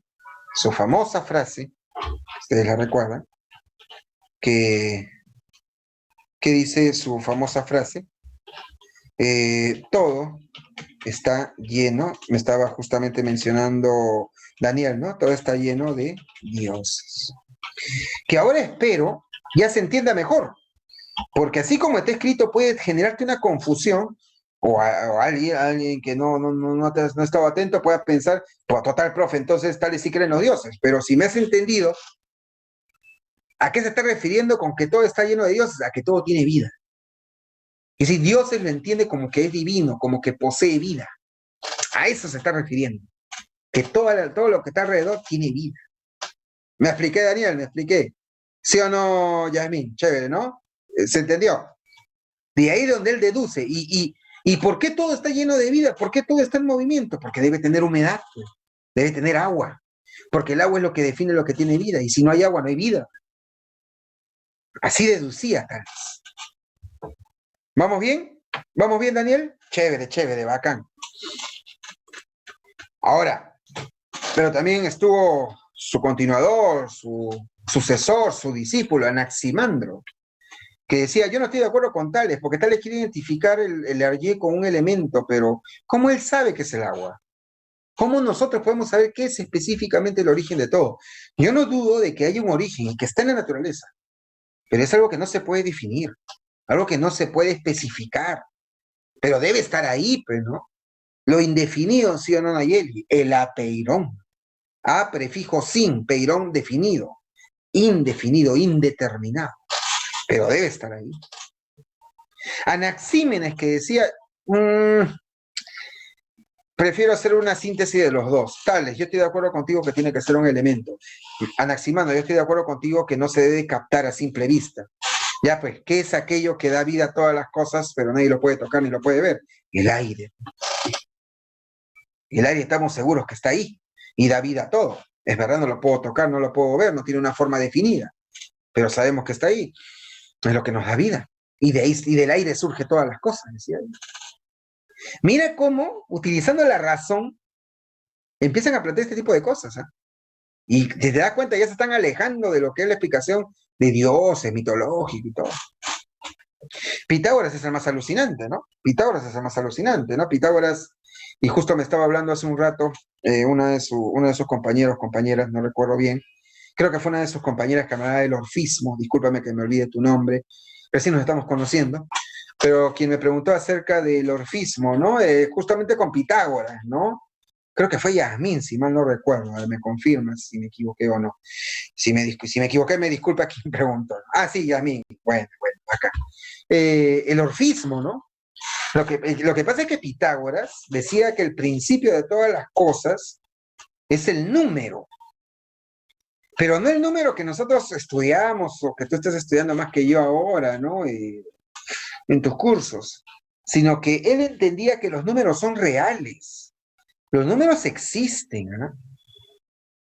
su famosa frase, ustedes la recuerdan, que dice su famosa frase, todo está lleno, me estaba justamente mencionando Daniel, ¿no? Todo está lleno de dioses. Que ahora espero ya se entienda mejor, porque así como está escrito puede generarte una confusión, o alguien que no estaba atento pueda pensar, pues total, profe, entonces tales sí creen los dioses, pero si me has entendido, ¿a qué se está refiriendo con que todo está lleno de dioses? A que todo tiene vida. Y si dioses lo entiende como que es divino, como que posee vida. A eso se está refiriendo. Que todo lo que está alrededor tiene vida. ¿Me expliqué, Daniel? ¿Me expliqué? ¿Sí o no, Yasmín? Chévere, ¿no? ¿Se entendió? De ahí donde él deduce. ¿Y por qué todo está lleno de vida? ¿Por qué todo está en movimiento? Porque debe tener humedad, pues. Debe tener agua. Porque el agua es lo que define lo que tiene vida. Y si no hay agua, no hay vida. Así deducía, tal vez. ¿Vamos bien? ¿Vamos bien, Daniel? Chévere, chévere, bacán. Ahora, pero también estuvo su continuador, su sucesor, su discípulo, Anaximandro, que decía, yo no estoy de acuerdo con Tales, porque Tales quiere identificar el Arjé con un elemento, pero ¿cómo él sabe que es el agua? ¿Cómo nosotros podemos saber qué es específicamente el origen de todo? Yo no dudo de que haya un origen y que está en la naturaleza, pero es algo que no se puede definir, algo que no se puede especificar, pero debe estar ahí, pues, ¿no? Lo indefinido, ¿sí o no, Nayeli? El apeirón. A prefijo sin, peirón definido, indefinido, indeterminado, pero debe estar ahí. Anaxímenes que decía, prefiero hacer una síntesis de los dos. Tales, yo estoy de acuerdo contigo que tiene que ser un elemento. Anaximandro, yo estoy de acuerdo contigo que no se debe captar a simple vista. Ya pues, ¿qué es aquello que da vida a todas las cosas, pero nadie lo puede tocar ni lo puede ver? El aire. El aire estamos seguros que está ahí y da vida a todo. Es verdad, no lo puedo tocar, no lo puedo ver, no tiene una forma definida, pero sabemos que está ahí. Es lo que nos da vida. Y del aire surge todas las cosas, decía él. Mira cómo, utilizando la razón, empiezan a plantear este tipo de cosas. ¿Eh? Y te das cuenta, ya se están alejando de lo que es la explicación de dioses, mitológico y todo. Pitágoras es el más alucinante, ¿no? Pitágoras es el más alucinante, ¿no? Pitágoras, y justo me estaba hablando hace un rato, uno de sus compañeros, compañeras, no recuerdo bien, creo que fue una de sus compañeras que hablaba del orfismo, discúlpame que me olvide tu nombre, recién nos estamos conociendo, pero quien me preguntó acerca del orfismo, ¿no? Justamente con Pitágoras, ¿no? Creo que fue Yasmín, si mal no recuerdo, me confirmas si me equivoqué o no. Si me equivoqué, me disculpa quien preguntó. Ah, sí, Yasmín, bueno, acá. El orfismo, ¿no? Lo que pasa es que Pitágoras decía que el principio de todas las cosas es el número, pero no el número que nosotros estudiamos o que tú estás estudiando más que yo ahora, ¿no? En tus cursos, sino que él entendía que los números son reales, los números existen, ¿no?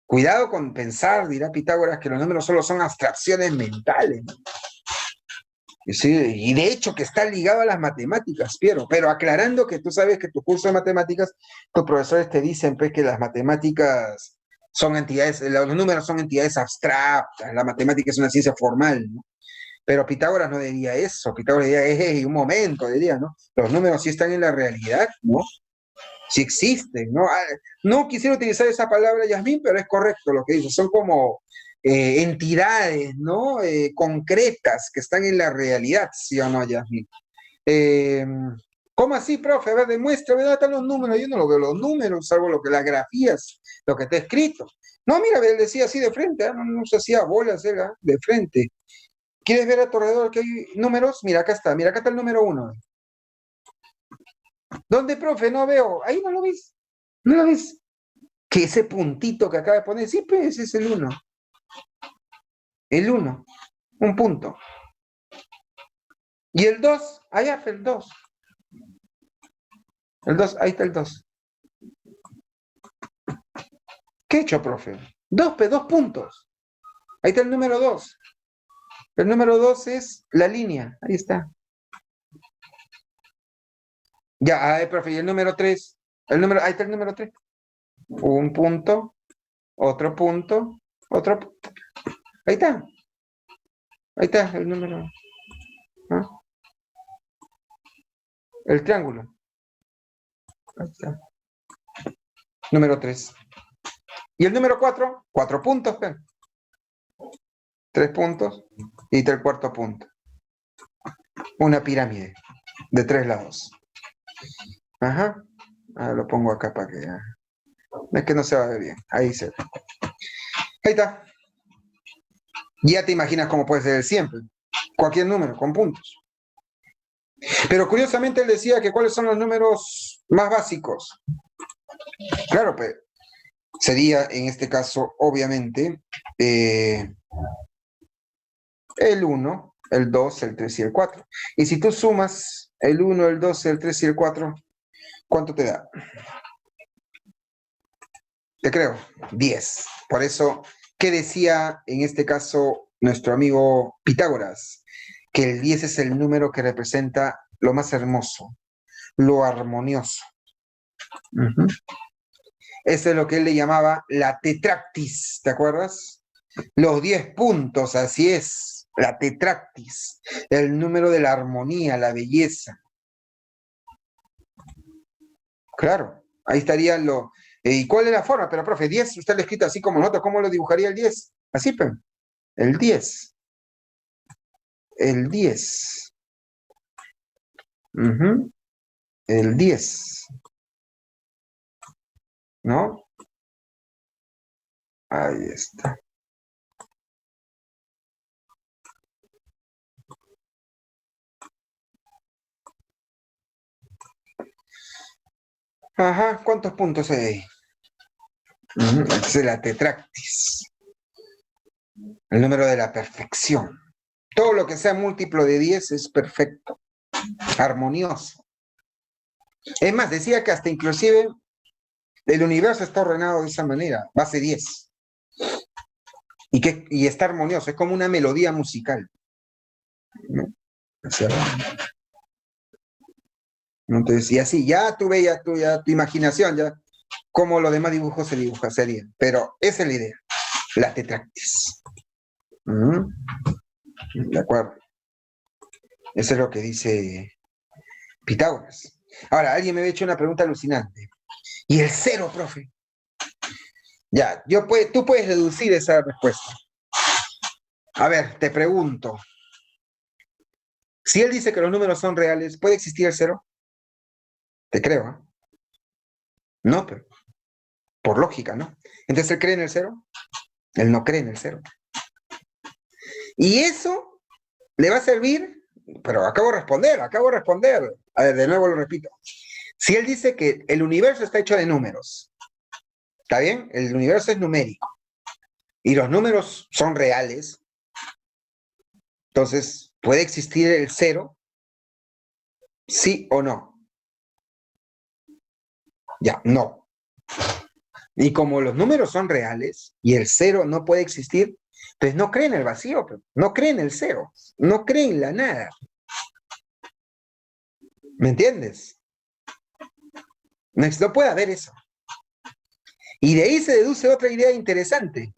Cuidado con pensar, dirá Pitágoras, que los números solo son abstracciones mentales, ¿no? Sí, y de hecho que está ligado a las matemáticas, Piero, pero aclarando que tú sabes que tu curso de matemáticas, tus profesores te dicen pues, que las matemáticas son entidades, los números son entidades abstractas, la matemática es una ciencia formal, ¿no? Pero Pitágoras no diría eso, Pitágoras diría, hey, un momento, diría, ¿no? Los números sí están en la realidad, ¿no? Sí existen, ¿no? No quisiera utilizar esa palabra, Yasmín, pero es correcto lo que dice, son como entidades, ¿no? Concretas que están en la realidad, ¿sí o no, Yasmín? ¿Cómo así, profe? A ver, demuestra, ¿verdad? Están los números, yo no lo veo los números, salvo lo que las grafías, lo que está escrito. No, mira, él decía así de frente, no se hacía bolas, era de frente. ¿Quieres ver a tu alrededor que hay números? Mira, acá está el número 1. ¿Dónde, profe? No veo. Ahí no lo ves. No lo ves. Que ese puntito que acaba de poner, sí, pues ese es el 1. El 1. Un punto. Y el 2, allá está el 2. El 2, ahí está el 2. ¿Qué he hecho, profe? Dos puntos. Ahí está el número 2. El número 2 es la línea. Ahí está. Ya, profe, y el número 3. Ahí está el número 3. Un punto, otro punto, otro. Ahí está. Ahí está el número. ¿Ah? El triángulo. Ahí está. Número 3. Y el número 4, 4 puntos. 3 puntos y está el cuarto punto. Una pirámide de 3 lados. Ajá. Ahora lo pongo acá para que ya. Es que no se va a ver bien. Ahí se ve. Ahí está. Ya te imaginas cómo puede ser el siempre. Cualquier número con puntos. Pero curiosamente él decía que cuáles son los números más básicos. Claro, pues sería en este caso, obviamente, el 1, el 2, el 3 y el 4. Y si tú sumas el 1, el 2, el 3 y el 4, ¿cuánto te da? Te creo, 10. Por eso, ¿qué decía en este caso nuestro amigo Pitágoras? Que el 10 es el número que representa lo más hermoso, lo armonioso. Uh-huh. Eso es lo que él le llamaba la tetractis, ¿te acuerdas? Los 10 puntos, así es, la tetractis, el número de la armonía, la belleza. Claro, ahí estarían los... ¿Y cuál es la forma? Pero, profe, 10, usted lo ha escrito así como nota, ¿cómo lo dibujaría el 10? Así, pues, el 10. El 10. Uh-huh. El 10. ¿No? Ahí está. Ajá, ¿cuántos puntos hay ahí? Es la tetractis. El número de la perfección. Todo lo que sea múltiplo de 10 es perfecto, armonioso. Es más, decía que hasta inclusive el universo está ordenado de esa manera, base 10. Y está armonioso, es como una melodía musical. ¿No? O sea, entonces, y así, ya tú veías tu imaginación, ya cómo los demás dibujos serían. Pero esa es la idea, la tetractis. ¿De acuerdo? Eso es lo que dice Pitágoras. Ahora, alguien me había hecho una pregunta alucinante. ¿Y el cero, profe? Ya, tú puedes deducir esa respuesta. A ver, te pregunto. Si él dice que los números son reales, ¿puede existir el cero? Te creo, ¿eh? No, pero por lógica, ¿no? Entonces, ¿él cree en el cero? Él no cree en el cero. Y eso le va a servir, pero acabo de responder. A ver, de nuevo lo repito. Si él dice que el universo está hecho de números, ¿está bien? El universo es numérico. Y los números son reales. Entonces, ¿puede existir el cero? ¿Sí o no? Ya, no. Y como los números son reales y el cero no puede existir, pues no creen en el vacío, no creen en el cero, no creen en la nada. ¿Me entiendes? No puede haber eso. Y de ahí se deduce otra idea interesante.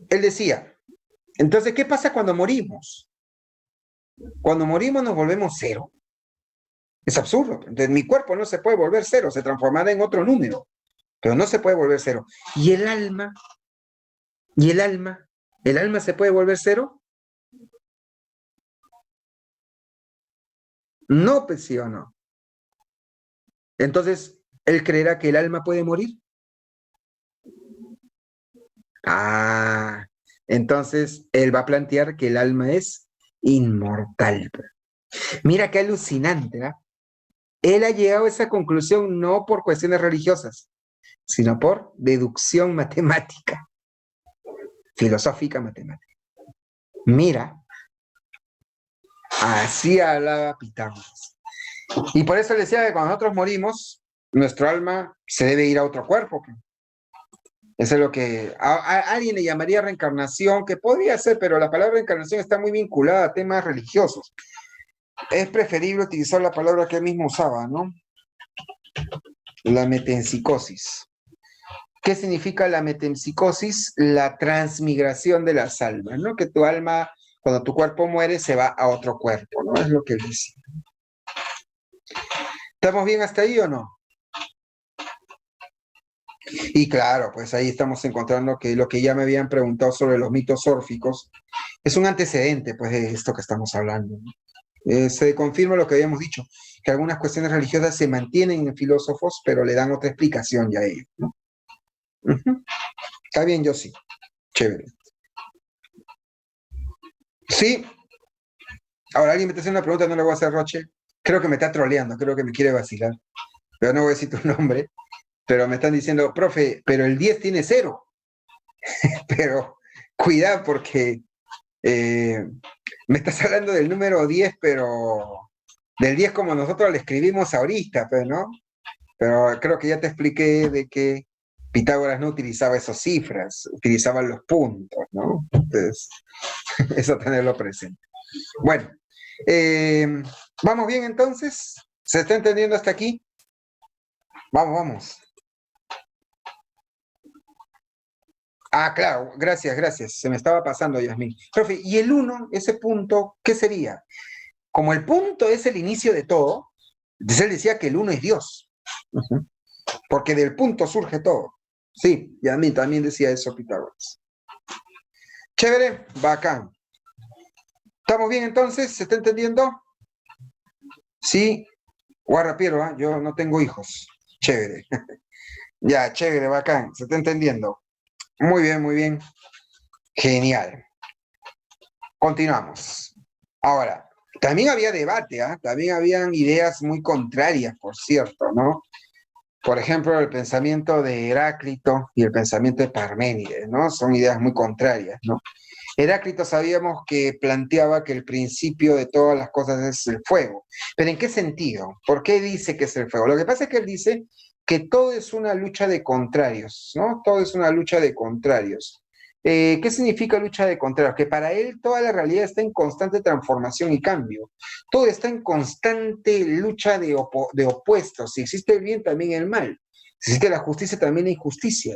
Él decía, entonces, ¿qué pasa cuando morimos? Cuando morimos nos volvemos cero. Es absurdo. Entonces, mi cuerpo no se puede volver cero, se transformará en otro número, pero no se puede volver cero. ¿Y el alma? ¿Y el alma? ¿El alma se puede volver cero? No, pues sí o no. Entonces, ¿él creerá que el alma puede morir? Ah, entonces él va a plantear que el alma es inmortal. Mira qué alucinante, ¿verdad? Él ha llegado a esa conclusión no por cuestiones religiosas, sino por deducción matemática, filosófica matemática. Mira, así hablaba Pitágoras. Y por eso le decía que cuando nosotros morimos, nuestro alma se debe ir a otro cuerpo. Eso es lo que a alguien le llamaría reencarnación, que podría ser, pero la palabra reencarnación está muy vinculada a temas religiosos. Es preferible utilizar la palabra que él mismo usaba, ¿no? La metempsicosis. ¿Qué significa la metempsicosis? La transmigración de las almas, ¿no? Que tu alma, cuando tu cuerpo muere, se va a otro cuerpo, ¿no? Es lo que él dice. ¿Estamos bien hasta ahí o no? Y claro, pues ahí estamos encontrando que lo que ya me habían preguntado sobre los mitos órficos es un antecedente, pues, de esto que estamos hablando, ¿no? Se confirma lo que habíamos dicho, que algunas cuestiones religiosas se mantienen en filósofos, pero le dan otra explicación ya a ellos, ¿no? Está bien, yo sí. Chévere. Sí. Ahora alguien me está haciendo una pregunta, no le voy a hacer Roche. Creo que me está troleando, creo que me quiere vacilar. Pero no voy a decir tu nombre. Pero me están diciendo, profe, pero el 10 tiene 0. Pero cuidado porque me estás hablando del número 10, pero del 10 como nosotros le escribimos ahorita, pues, ¿no? Pero creo que ya te expliqué de que Pitágoras no utilizaba esas cifras, utilizaba los puntos, ¿no? Entonces, eso tenerlo presente. Bueno, ¿vamos bien entonces? ¿Se está entendiendo hasta aquí? Vamos. Ah, claro, gracias. Se me estaba pasando, Yasmín. Profe, ¿y el 1, ese punto, qué sería? Como el punto es el inicio de todo, entonces él decía que el 1 es Dios. Porque del punto surge todo. Sí, Yasmín también decía eso Pitágoras. Chévere, bacán. ¿Estamos bien entonces? ¿Se está entendiendo? Sí, Guarrapiero, ¿eh? Yo no tengo hijos. Chévere. Ya, chévere, bacán. ¿Se está entendiendo? Muy bien. Genial. Continuamos. Ahora, también había debate, ¿eh? También habían ideas muy contrarias, por cierto, ¿no? Por ejemplo, el pensamiento de Heráclito y el pensamiento de Parménides, ¿no? Son ideas muy contrarias, ¿no? Heráclito sabíamos que planteaba que el principio de todas las cosas es el fuego. ¿Pero en qué sentido? ¿Por qué dice que es el fuego? Lo que pasa es que él dice que todo es una lucha de contrarios, ¿no? Todo es una lucha de contrarios. ¿Qué significa lucha de contrarios? Que para él toda la realidad está en constante transformación y cambio. Todo está en constante lucha de opuestos. Si existe el bien, también el mal. Si existe la justicia, también hay injusticia.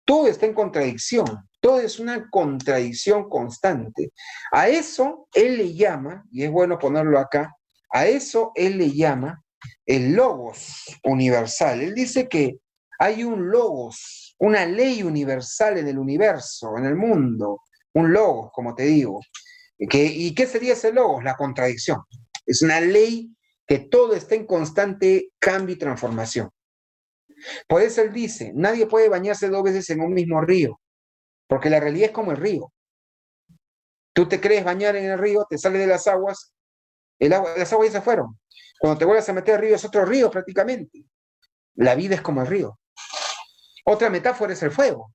Todo está en contradicción, todo es una contradicción constante. A eso él le llama, y es bueno ponerlo acá, a eso él le llama el logos universal. Él dice que hay un logos, una ley universal en el universo, en el mundo, un logos, como te digo. ¿Y qué sería ese logos? La contradicción. Es una ley que todo está en constante cambio y transformación. Por eso él dice, nadie puede bañarse 2 veces en un mismo río, porque la realidad es como el río. Tú te crees bañar en el río, te sales de las aguas, las aguas ya se fueron. Cuando te vuelves a meter al río es otro río prácticamente. La vida es como el río. Otra metáfora es el fuego,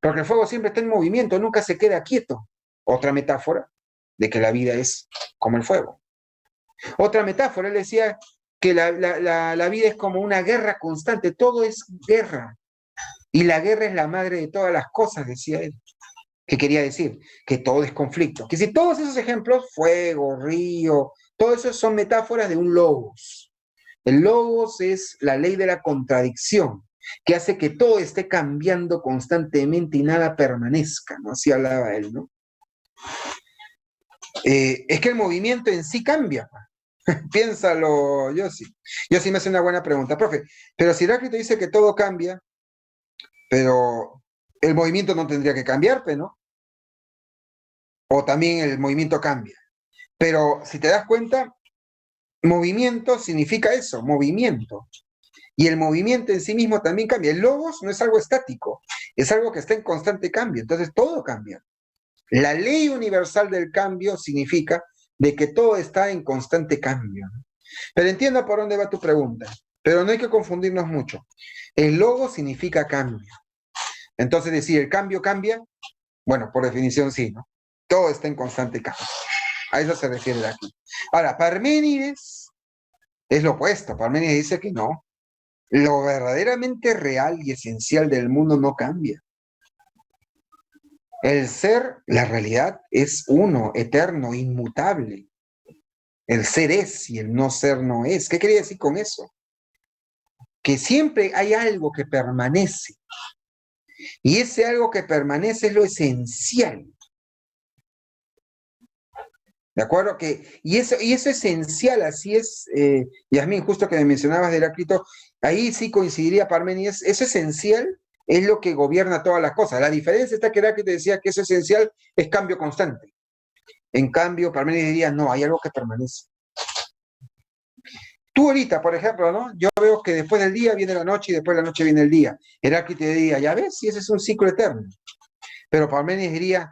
porque el fuego siempre está en movimiento, nunca se queda quieto. Otra metáfora de que la vida es como el fuego. Otra metáfora, él decía que la vida es como una guerra constante, todo es guerra. Y la guerra es la madre de todas las cosas, decía él. ¿Qué quería decir? Que todo es conflicto. Que si todos esos ejemplos, fuego, río, todo eso son metáforas de un logos. El logos es la ley de la contradicción, que hace que todo esté cambiando constantemente y nada permanezca, ¿no? Así hablaba él, ¿no? Es que el movimiento en sí cambia. Piénsalo, yo sí. Yo sí me hace una buena pregunta, profe. Pero si Heráclito dice que todo cambia, pero el movimiento no tendría que cambiar, ¿no? O también el movimiento cambia. Pero si te das cuenta, movimiento significa eso, movimiento. Y el movimiento en sí mismo también cambia. El logos no es algo estático, es algo que está en constante cambio. Entonces todo cambia. La ley universal del cambio significa de que todo está en constante cambio. Pero entiendo por dónde va tu pregunta, pero no hay que confundirnos mucho. El logos significa cambio. Entonces decir el cambio cambia, bueno, por definición sí, ¿no? Todo está en constante cambio. A eso se refiere aquí. Ahora, Parménides es lo opuesto. Parménides dice que no, Lo verdaderamente real y esencial del mundo no cambia. El ser, la realidad, es uno, eterno, inmutable. El ser es y el no ser no es. ¿Qué quería decir con eso? Que siempre hay algo que permanece. Y ese algo que permanece es lo esencial. ¿De acuerdo? Y eso esencial, así es, Yasmín, justo que me mencionabas de Heráclito, ahí sí coincidiría Parménides, eso esencial es lo que gobierna todas las cosas. La diferencia está que Heráclito decía que eso esencial es cambio constante. En cambio, Parménides diría, no, hay algo que permanece. Tú ahorita, por ejemplo, ¿no? Yo veo que después del día viene la noche y después de la noche viene el día. Heráclito diría, ya ves, si ese es un ciclo eterno. Pero Parménides diría,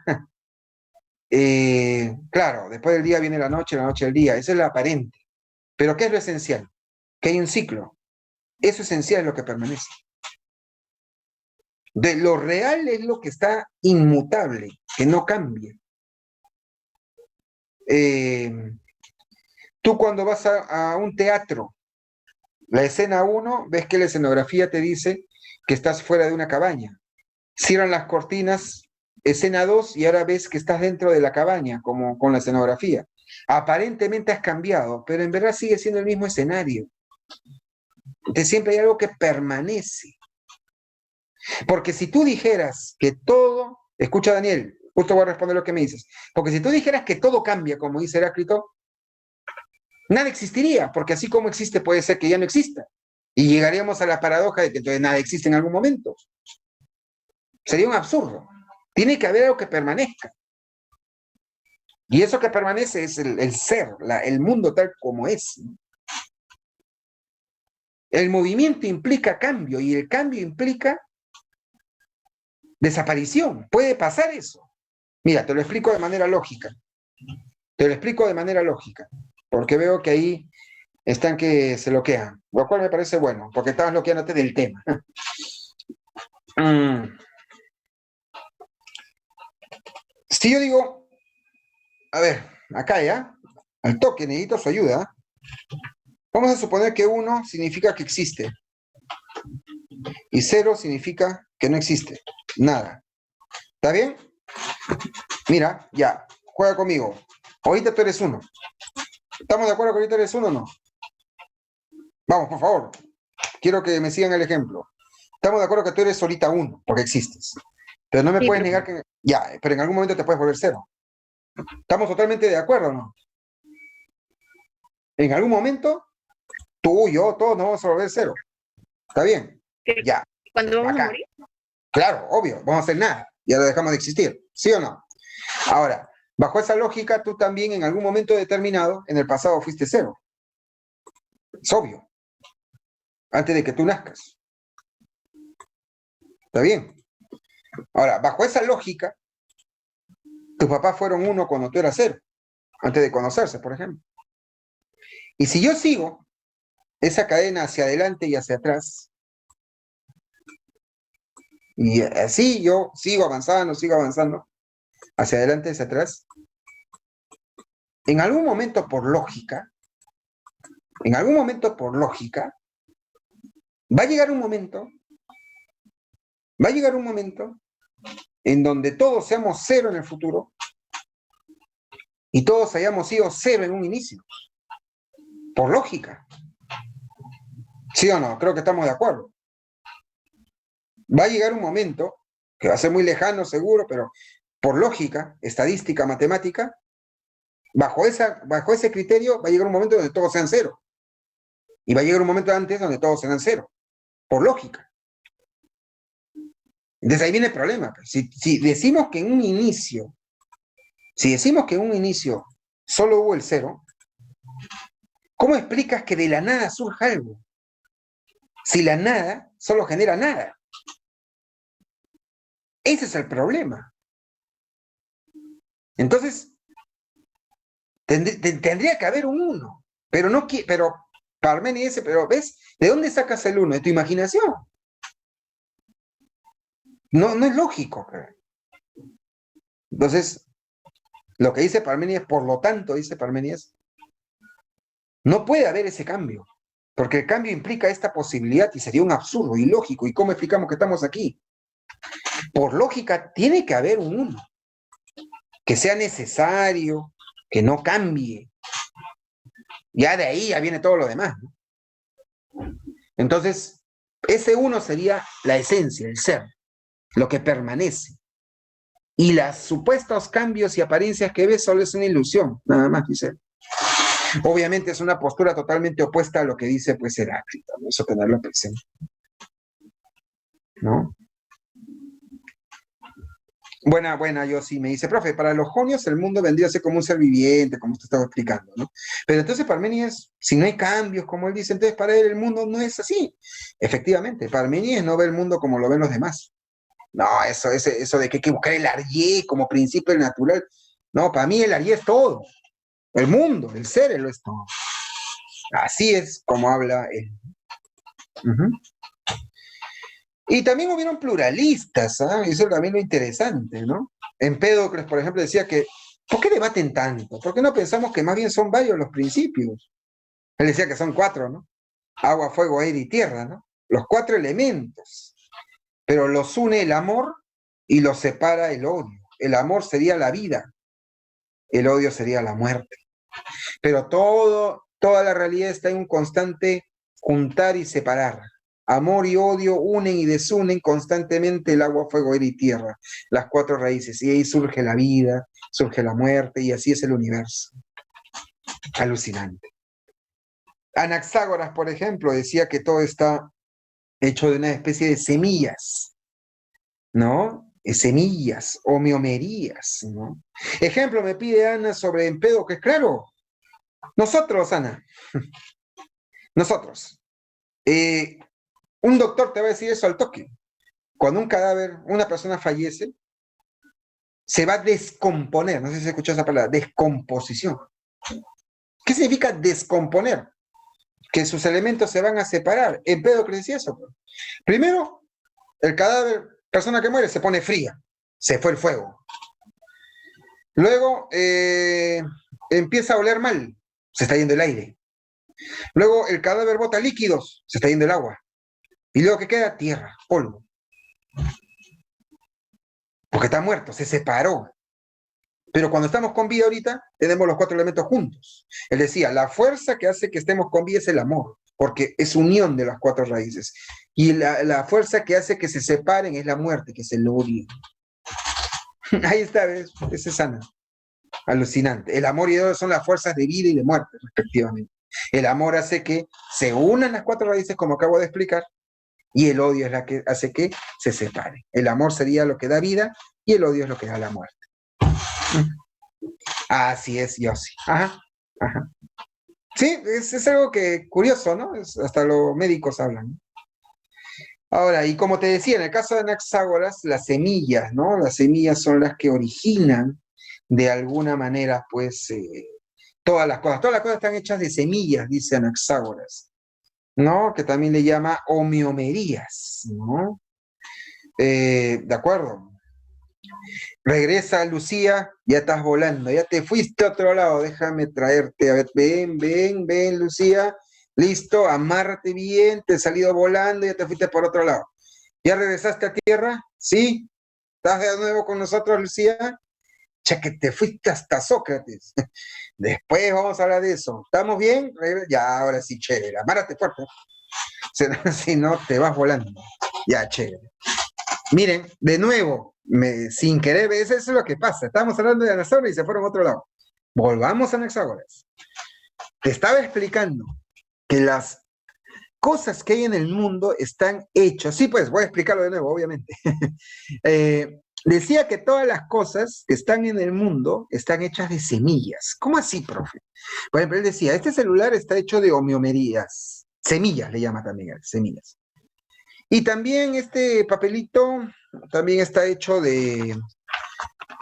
claro, después del día viene la noche el día. Eso es lo aparente. Pero ¿qué es lo esencial? Que hay un ciclo. Eso esencial es lo que permanece. De lo real es lo que está inmutable, que no cambia. Tú cuando vas a un teatro, la escena 1, ves que la escenografía te dice que estás fuera de una cabaña. Cierran las cortinas, escena 2, y ahora ves que estás dentro de la cabaña, como con la escenografía. Aparentemente has cambiado, pero en verdad sigue siendo el mismo escenario. Entonces siempre hay algo que permanece. Porque si tú dijeras que todo, escucha Daniel, justo voy a responder lo que me dices, porque si tú dijeras que todo cambia, como dice Heráclito, nada existiría, porque así como existe puede ser que ya no exista. Y llegaríamos a la paradoja de que entonces nada existe en algún momento. Sería un absurdo. Tiene que haber algo que permanezca. Y eso que permanece es el ser, el mundo tal como es. El movimiento implica cambio y el cambio implica desaparición. Puede pasar eso. Mira, te lo explico de manera lógica. Te lo explico de manera lógica, porque veo que ahí están que se bloquean, lo cual me parece bueno, porque estabas bloqueándote del tema. Si yo digo, a ver, acá ya, al toque, necesito su ayuda. Vamos a suponer que 1 significa que existe y 0 significa que no existe, nada. ¿Está bien? Mira, ya, juega conmigo. Ahorita tú eres 1. ¿Estamos de acuerdo que ahorita eres 1 o no? Vamos, por favor. Quiero que me sigan el ejemplo. Estamos de acuerdo que tú eres ahorita 1, porque existes. Pero no me puedes negar que... Ya, pero en algún momento te puedes volver 0. ¿Estamos totalmente de acuerdo o no? En algún momento, tú, yo, todos nos vamos a volver 0. ¿Está bien? Ya. ¿Cuándo vamos Acá. a morir? Claro, obvio, vamos a hacer nada. Ya lo dejamos de existir. ¿Sí o no? Ahora, bajo esa lógica, tú también en algún momento determinado, en el pasado fuiste 0. Es obvio. Antes de que tú nazcas. ¿Está bien? Ahora, bajo esa lógica, tus papás fueron 1 cuando tú eras 0. Antes de conocerse, por ejemplo. Y si yo sigo esa cadena hacia adelante y hacia atrás, y así yo sigo avanzando, hacia adelante y hacia atrás, en algún momento por lógica, va a llegar un momento en donde todos seamos 0 en el futuro y todos hayamos sido 0 en un inicio. Por lógica. ¿Sí o no? Creo que estamos de acuerdo. Va a llegar un momento, que va a ser muy lejano seguro, pero por lógica, estadística, matemática, bajo ese criterio va a llegar un momento donde todos sean 0. Y va a llegar un momento antes donde todos serán 0. Por lógica. Desde ahí viene el problema. Si decimos que en un inicio solo hubo el 0, ¿cómo explicas que de la nada surja algo? Si la nada solo genera nada. Ese es el problema. Entonces, tendría que haber un 1. Pero Parménides, pero ¿ves? ¿De dónde sacas el 1? De tu imaginación. No es lógico. Entonces, lo que dice Parménides, por lo tanto, dice Parménides, no puede haber ese cambio. Porque el cambio implica esta posibilidad y sería un absurdo, ilógico. ¿Y cómo explicamos que estamos aquí? Por lógica, tiene que haber un uno, que sea necesario, que no cambie. Ya de ahí ya viene todo lo demás, ¿no? Entonces, ese uno sería la esencia, el ser, lo que permanece. Y los supuestos cambios y apariencias que ves solo es una ilusión, nada más, dice. Obviamente es una postura totalmente opuesta a lo que dice pues Heráclito, ¿no? Eso tenerlo presente, ¿no? Buena, yo sí me dice, profe, para los jonios el mundo vendría a ser como un ser viviente, como usted estaba explicando, ¿no? Pero entonces Parménides, si no hay cambios, como él dice, entonces para él el mundo no es así. Efectivamente, Parménides no ve el mundo como lo ven los demás. No, eso de que hay que buscar el Arié como principio natural. No, para mí el Arié es todo. El mundo, el ser, él lo es todo. Así es como habla él. Uh-huh. Y también hubieron pluralistas, ¿ah? Eso es también lo interesante, ¿no? Empédocles, por ejemplo, decía que, ¿por qué debaten tanto? ¿Por qué no pensamos que más bien son varios los principios? Él decía que son 4, ¿no? Agua, fuego, aire y tierra, ¿no? Los 4 elementos. Pero los une el amor y los separa el odio. El amor sería la vida, el odio sería la muerte. Pero toda la realidad está en un constante juntar y separar. Amor y odio unen y desunen constantemente el agua, fuego, aire y tierra, las 4 raíces. Y ahí surge la vida, surge la muerte, y así es el universo. Alucinante. Anaxágoras, por ejemplo, decía que todo está hecho de una especie de semillas, ¿no? Semillas, homeomerías, ¿no? Ejemplo, me pide Ana sobre Empédocles, claro. Nosotros, Ana, nosotros. Un doctor te va a decir eso al toque. Cuando un cadáver, una persona fallece, se va a descomponer. No sé si se escuchó esa palabra, descomposición. ¿Qué significa descomponer? Que sus elementos se van a separar. Empédocles decía eso. Primero, el cadáver, persona que muere, se pone fría. Se fue el fuego. Luego, empieza a oler mal. Se está yendo el aire. Luego, el cadáver bota líquidos. Se está yendo el agua. Y luego, ¿qué queda? Tierra, polvo. Porque está muerto, se separó. Pero cuando estamos con vida ahorita, tenemos los 4 elementos juntos. Él decía, la fuerza que hace que estemos con vida es el amor, porque es unión de las 4 raíces. Y la fuerza que hace que se separen es la muerte, que es el odio. Ahí está, ¿ves? Ese es sana. Alucinante. El amor y el odio son las fuerzas de vida y de muerte, respectivamente. El amor hace que se unan las 4 raíces, como acabo de explicar, y el odio es la que hace que se separen. El amor sería lo que da vida y el odio es lo que da la muerte. Así es, Yossi. Ajá, ajá. Sí, es algo que curioso, ¿no? Hasta los médicos hablan, ¿no? Ahora, y como te decía, en el caso de Anaxágoras, las semillas, ¿no? Las semillas son las que originan de alguna manera, pues, todas las cosas. Todas las cosas están hechas de semillas, dice Anaxágoras, ¿no? Que también le llama homeomerías, ¿no? ¿De acuerdo? Regresa, Lucía, ya estás volando, ya te fuiste a otro lado, déjame traerte, a ver, ven, Lucía, listo, amárrate bien, te has salido volando, ya te fuiste por otro lado. ¿Ya regresaste a tierra? ¿Sí? ¿Estás de nuevo con nosotros, Lucía? Ya que te fuiste hasta Sócrates. Después vamos a hablar de eso. ¿Estamos bien? Ya, ahora sí, chévere, amárrate fuerte. Si no, te vas volando. Ya, chévere. Miren, de nuevo, sin querer, eso es lo que pasa. Estábamos hablando de Anaxágoras y se fueron a otro lado. Volvamos a Anaxágoras. Te estaba explicando que las cosas que hay en el mundo están hechas. Sí, pues, voy a explicarlo de nuevo, obviamente. Decía que todas las cosas que están en el mundo están hechas de semillas. ¿Cómo así, profe? Por ejemplo, él decía, este celular está hecho de homeomerías. Semillas le llama también, semillas. Y también este papelito también está hecho de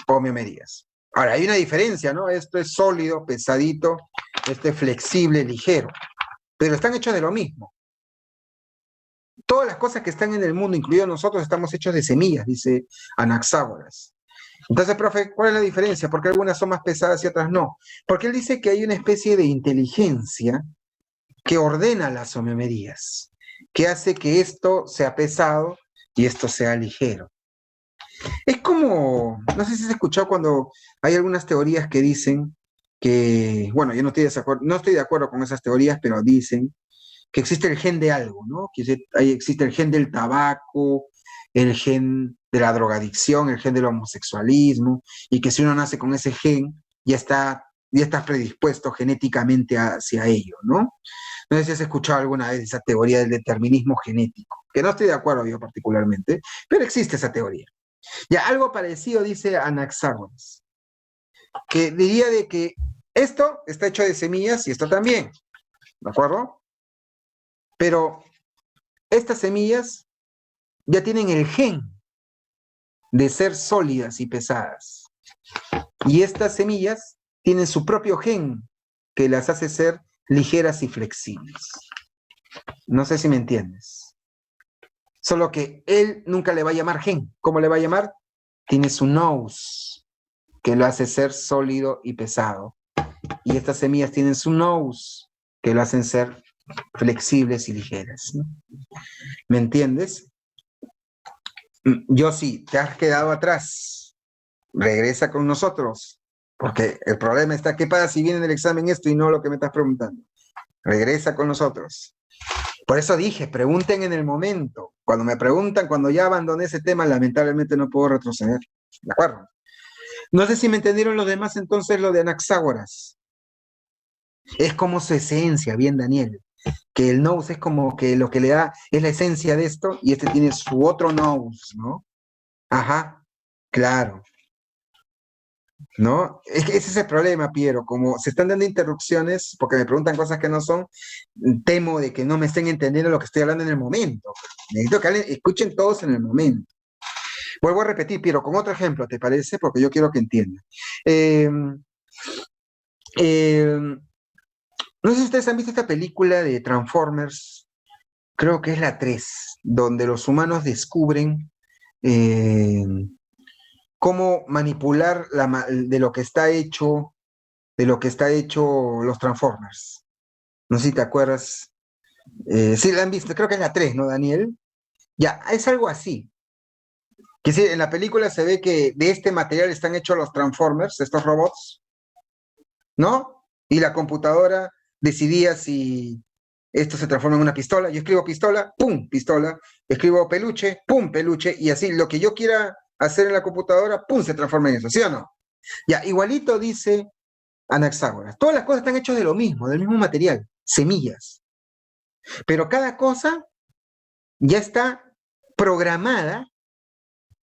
homeomerías. Ahora, hay una diferencia, ¿no? Esto es sólido, pesadito, este es flexible, ligero, pero están hechos de lo mismo. Todas las cosas que están en el mundo, incluidos nosotros, estamos hechos de semillas, dice Anaxágoras. Entonces, profe, ¿cuál es la diferencia? ¿Por qué algunas son más pesadas y otras no? Porque él dice que hay una especie de inteligencia que ordena las homeomerías, que hace que esto sea pesado y esto sea ligero. Es como, no sé si se ha escuchado cuando hay algunas teorías que dicen que, bueno, yo no estoy de acuerdo con esas teorías, pero dicen que existe el gen de algo, ¿no? Existe el gen del tabaco, el gen de la drogadicción, el gen del homosexualismo, y que si uno nace con ese gen, ya está predispuesto genéticamente hacia ello, ¿no? No sé si has escuchado alguna vez esa teoría del determinismo genético, que no estoy de acuerdo yo particularmente, pero existe esa teoría. Ya algo parecido dice Anaxágoras, que diría de que esto está hecho de semillas y esto también, ¿de acuerdo? Pero estas semillas ya tienen el gen de ser sólidas y pesadas. Y estas semillas tienen su propio gen que las hace ser ligeras y flexibles. No sé si me entiendes. Solo que él nunca le va a llamar gen. ¿Cómo le va a llamar? Tiene su nous, que lo hace ser sólido y pesado. Y estas semillas tienen su nous, que lo hacen ser flexibles y ligeras, ¿no? ¿Me entiendes? Yo sí, te has quedado atrás. Regresa con nosotros. Porque el problema está, ¿qué pasa si viene en el examen esto y no lo que me estás preguntando? Regresa con nosotros. Por eso dije, pregunten en el momento. Cuando me preguntan, cuando ya abandoné ese tema, lamentablemente no puedo retroceder. ¿De acuerdo? No sé si me entendieron los demás entonces lo de Anaxágoras. Es como su esencia, bien Daniel. Que el nous es como que lo que le da es la esencia de esto y este tiene su otro nous, ¿no? Ajá, claro. ¿No? Es que ese es el problema, Piero, como se están dando interrupciones porque me preguntan cosas que no son, temo de que no me estén entendiendo lo que estoy hablando en el momento. Necesito que escuchen todos en el momento. Vuelvo a repetir, Piero, con otro ejemplo, ¿te parece? Porque yo quiero que entiendan. No sé si ustedes han visto esta película de Transformers, creo que es la 3, donde los humanos descubren cómo manipular de lo que está hecho los Transformers. No sé si te acuerdas. Sí, la han visto, creo que es la 3, ¿no, Daniel? Ya, es algo así. Que sí, en la película se ve que de este material están hechos los Transformers, estos robots, ¿no? Y la computadora decidía si esto se transforma en una pistola. Yo escribo pistola, ¡pum! Pistola. Escribo peluche, ¡pum! Peluche. Y así, lo que yo quiera hacer en la computadora, ¡pum! Se transforma en eso, ¿sí o no? Ya, igualito dice Anaxágoras. Todas las cosas están hechas de lo mismo, del mismo material, semillas. Pero cada cosa ya está programada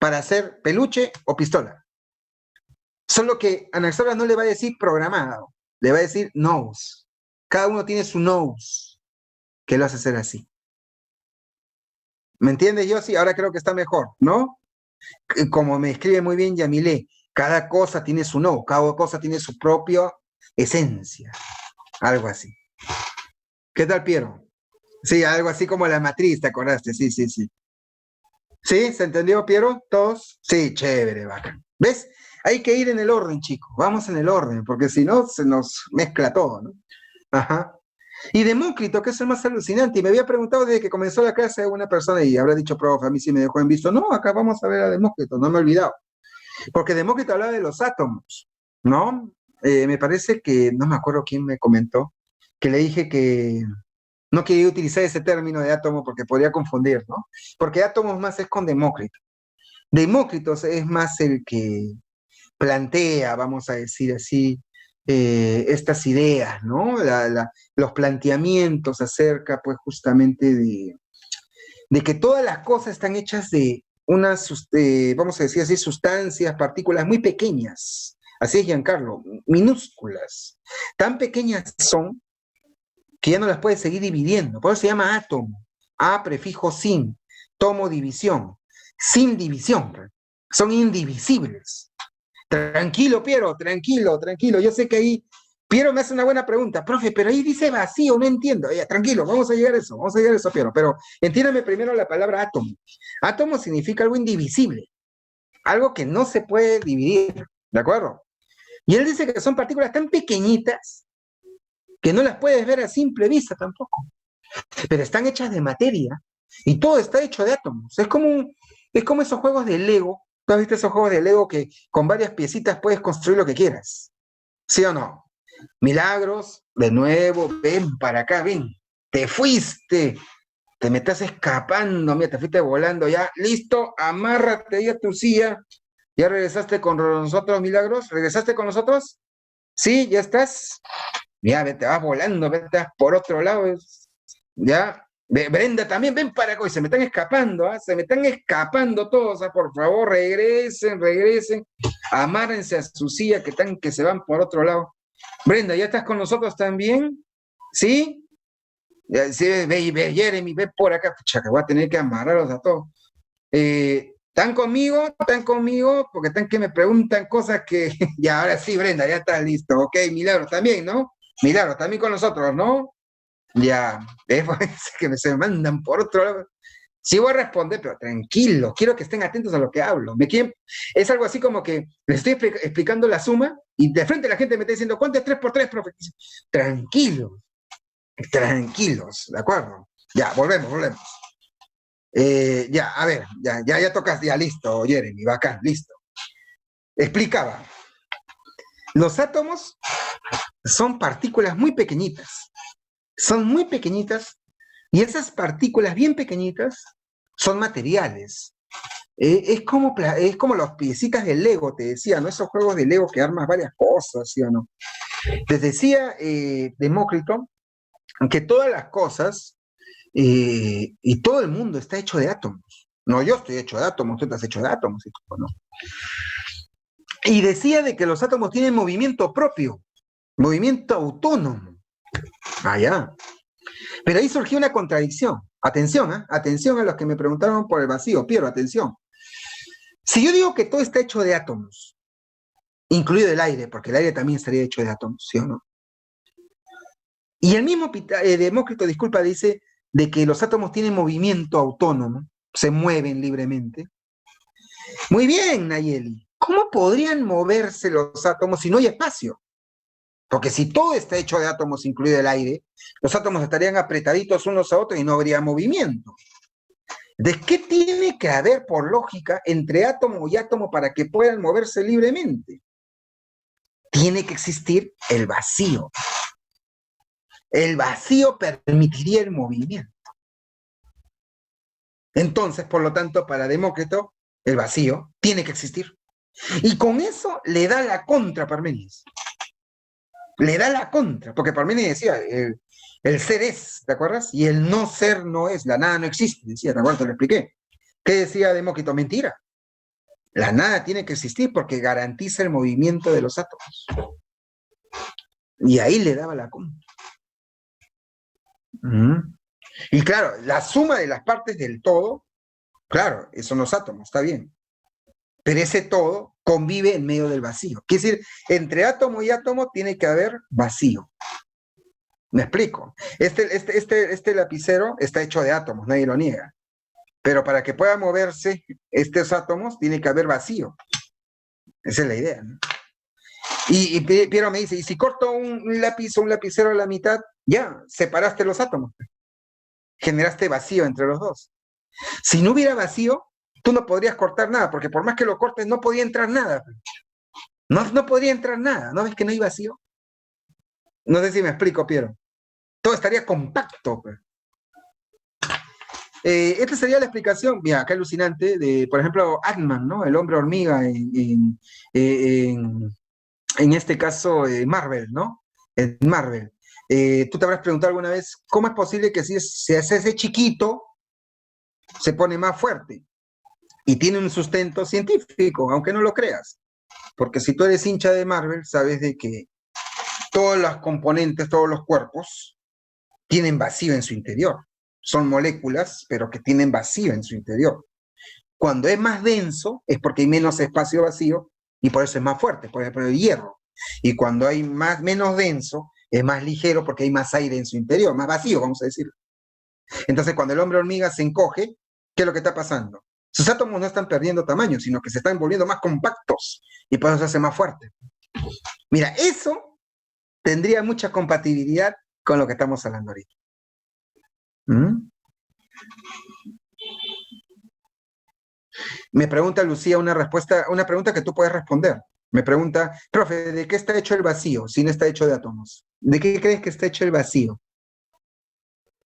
para hacer peluche o pistola. Solo que Anaxágoras no le va a decir programado, le va a decir nous. Cada uno tiene su nous, que lo hace ser así. ¿Me entiendes, Yossi? Ahora creo que está mejor, ¿no? Como me escribe muy bien Yamilé, cada cosa tiene su nous, cada cosa tiene su propia esencia. Algo así. ¿Qué tal, Piero? Sí, algo así como la matriz, ¿te acordaste? Sí, sí, sí. ¿Sí? ¿Se entendió, Piero? ¿Todos? Sí, chévere, bacán. ¿Ves? Hay que ir en el orden, chicos. Vamos en el orden, porque si no, se nos mezcla todo, ¿no? Ajá. Y Demócrito, que es el más alucinante, y me había preguntado desde que comenzó la clase a una persona y habrá dicho, profe, a mí sí me dejó en visto. No, acá vamos a ver a Demócrito, no me he olvidado. Porque Demócrito hablaba de los átomos, ¿no? Me parece que, no me acuerdo quién me comentó, que le dije que no quería utilizar ese término de átomo porque podría confundir, ¿no? Porque átomos más es con Demócrito. Demócrito es más el que plantea, vamos a decir así, estas ideas, ¿no? Los planteamientos acerca, pues, justamente de que todas las cosas están hechas de unas, vamos a decir así, sustancias, partículas muy pequeñas. Así es, Giancarlo, minúsculas. Tan pequeñas son que ya no las puedes seguir dividiendo. Por eso se llama átomo. A prefijo sin, tomo división, sin división. Son indivisibles. Tranquilo, Piero, tranquilo, tranquilo. Yo sé que ahí Piero me hace una buena pregunta, profe, pero ahí dice vacío, no entiendo. Ya, tranquilo, vamos a llegar a eso, Piero. Pero entiéndame primero la palabra átomo. Átomo significa algo indivisible, algo que no se puede dividir, ¿de acuerdo? Y él dice que son partículas tan pequeñitas que no las puedes ver a simple vista tampoco, pero están hechas de materia y todo está hecho de átomos. Es como esos juegos de Lego. ¿Tú has visto esos juegos de Lego que con varias piecitas puedes construir lo que quieras? ¿Sí o no? Milagros, de nuevo, ven para acá, ven. Te fuiste, te me estás escapando, mira, te fuiste volando ya. Listo, amárrate ahí a tu silla. ¿Ya regresaste con nosotros, Milagros? ¿Regresaste con nosotros? Sí, ya estás. Ya, te vas volando, vete por otro lado. Ya. Brenda también, ven para acá. Y se me están escapando, ¿ah? Se me están escapando todos. ¿Ah? Por favor, regresen, regresen. Amárrense a su silla que se van por otro lado. Brenda, ¿ya estás con nosotros también? ¿Sí? Sí, ve, Jeremy, ve por acá. Pucha, que voy a tener que amarrarlos a todos. ¿Están conmigo? ¿Están conmigo? Porque están que me preguntan cosas que... Ya, ahora sí, Brenda, ya está listo. Ok, Milagros también, ¿no? Milagros también con nosotros, ¿no? Ya, es que se me mandan por otro lado. Sí voy a responder, pero tranquilo, quiero que estén atentos a lo que hablo. Es algo así como que les estoy explicando la suma y de frente la gente me está diciendo, ¿cuánto es 3 por 3, profe? Tranquilos, tranquilos, ¿de acuerdo? Ya, volvemos. Ya, a ver, ya tocas, ya listo, Jeremy, bacán, listo. Explicaba, los átomos son partículas muy pequeñitas, y esas partículas bien pequeñitas son materiales. Es como los piecitas del Lego, te decía, ¿no? Esos juegos de Lego que armas varias cosas, ¿sí o no? Les decía Demócrito que todas las cosas y todo el mundo está hecho de átomos. No, yo estoy hecho de átomos, tú estás hecho de átomos, ¿no? Y decía de que los átomos tienen movimiento propio, movimiento autónomo. Allá. Pero ahí surgió una contradicción. Atención, atención a los que me preguntaron por el vacío. Piero, atención. Si yo digo que todo está hecho de átomos, incluido el aire, porque el aire también estaría hecho de átomos, ¿sí o no? Y el mismo Demócrito, disculpa, dice de que los átomos tienen movimiento autónomo, se mueven libremente. Muy bien, Nayeli. ¿Cómo podrían moverse los átomos si no hay espacio? Porque si todo está hecho de átomos, incluido el aire, los átomos estarían apretaditos unos a otros y no habría movimiento. ¿De qué tiene que haber, por lógica, entre átomo y átomo para que puedan moverse libremente? Tiene que existir el vacío. El vacío permitiría el movimiento. Entonces, por lo tanto, para Demócrito, el vacío tiene que existir. Y con eso le da la contra a Parménides. Le da la contra, porque Parménides decía, el ser es, ¿te acuerdas? Y el no ser no es, la nada no existe, decía, ¿te acuerdas? Te lo expliqué. ¿Qué decía Demócrito? Mentira. La nada tiene que existir porque garantiza el movimiento de los átomos. Y ahí le daba la contra. Y claro, la suma de las partes del todo, claro, son los átomos, está bien. Pero ese todo convive en medio del vacío. Quiere decir, entre átomo y átomo tiene que haber vacío. ¿Me explico? Este lapicero está hecho de átomos, nadie lo niega. Pero para que pueda moverse estos átomos, tiene que haber vacío. Esa es la idea, ¿no? Y Piero me dice, ¿y si corto un lápiz o un lapicero a la mitad? Ya, separaste los átomos. Generaste vacío entre los dos. Si no hubiera vacío, tú no podrías cortar nada, porque por más que lo cortes, no podía entrar nada. No podría entrar nada. ¿No ves que no hay vacío? No sé si me explico, Piero. Todo estaría compacto. Esta sería la explicación, mira, qué alucinante, de, por ejemplo, Ant-Man, ¿no? El hombre hormiga en este caso, Marvel, ¿no? En Marvel. Tú te habrás preguntado alguna vez, ¿cómo es posible que si se hace ese chiquito, se pone más fuerte? Y tiene un sustento científico, aunque no lo creas. Porque si tú eres hincha de Marvel, sabes de que todos los componentes, todos los cuerpos, tienen vacío en su interior. Son moléculas, pero que tienen vacío en su interior. Cuando es más denso, es porque hay menos espacio vacío y por eso es más fuerte, por ejemplo, el hierro. Y cuando hay menos denso, es más ligero porque hay más aire en su interior, más vacío, vamos a decir. Entonces, cuando el hombre hormiga se encoge, ¿qué es lo que está pasando? Sus átomos no están perdiendo tamaño, sino que se están volviendo más compactos y por eso se hace más fuerte. Mira, eso tendría mucha compatibilidad con lo que estamos hablando ahorita. ¿Mm? Me pregunta Lucía una pregunta que tú puedes responder. Me pregunta, profe, ¿de qué está hecho el vacío si no está hecho de átomos? ¿De qué crees que está hecho el vacío?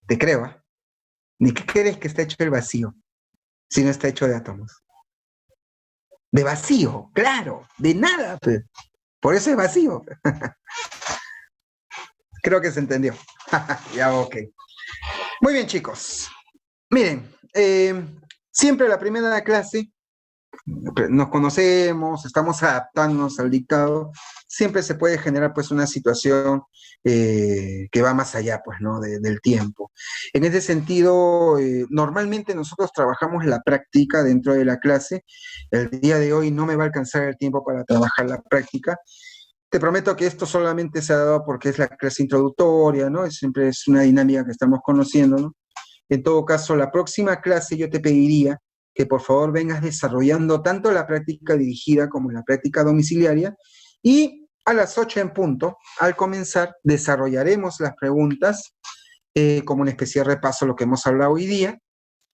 Te creo, ¿eh? ¿De qué crees que está hecho el vacío si no está hecho de átomos? De vacío, claro, de nada. Pues. Por eso es vacío. Creo que se entendió. Ya, ok. Muy bien, chicos. Miren, siempre la primera clase nos conocemos, estamos adaptándonos al dictado, siempre se puede generar pues una situación que va más allá pues, ¿no? Del tiempo. En ese sentido, normalmente nosotros trabajamos la práctica dentro de la clase. El día de hoy no me va a alcanzar el tiempo para trabajar la práctica. Te prometo que esto solamente se ha dado porque es la clase introductoria, ¿no? Siempre es una dinámica que estamos conociendo, ¿no? En todo caso, la próxima clase yo te pediría que por favor vengas desarrollando tanto la práctica dirigida como la práctica domiciliaria y a las 8 en punto, al comenzar, desarrollaremos las preguntas como una especie de repaso de lo que hemos hablado hoy día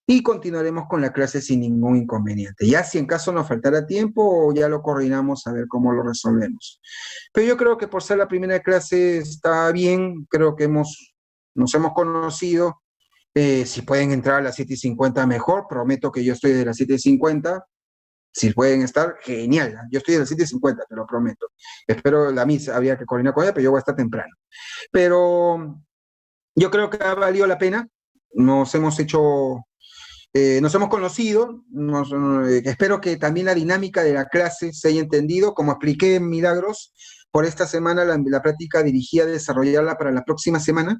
y continuaremos con la clase sin ningún inconveniente. Ya si en caso nos faltara tiempo, ya lo coordinamos a ver cómo lo resolvemos. Pero yo creo que por ser la primera clase está bien, creo que nos hemos conocido. Si pueden entrar a las 7:50 mejor, prometo que yo estoy de las 7:50. Si pueden estar, genial. Yo estoy de las 7:50, te lo prometo. Espero la misa, había que coordinar con ella, pero yo voy a estar temprano. Pero yo creo que ha valido la pena. Nos hemos hecho nos hemos conocido, espero que también la dinámica de la clase se haya entendido, como expliqué en Milagros, por esta semana la práctica dirigida a desarrollarla para la próxima semana,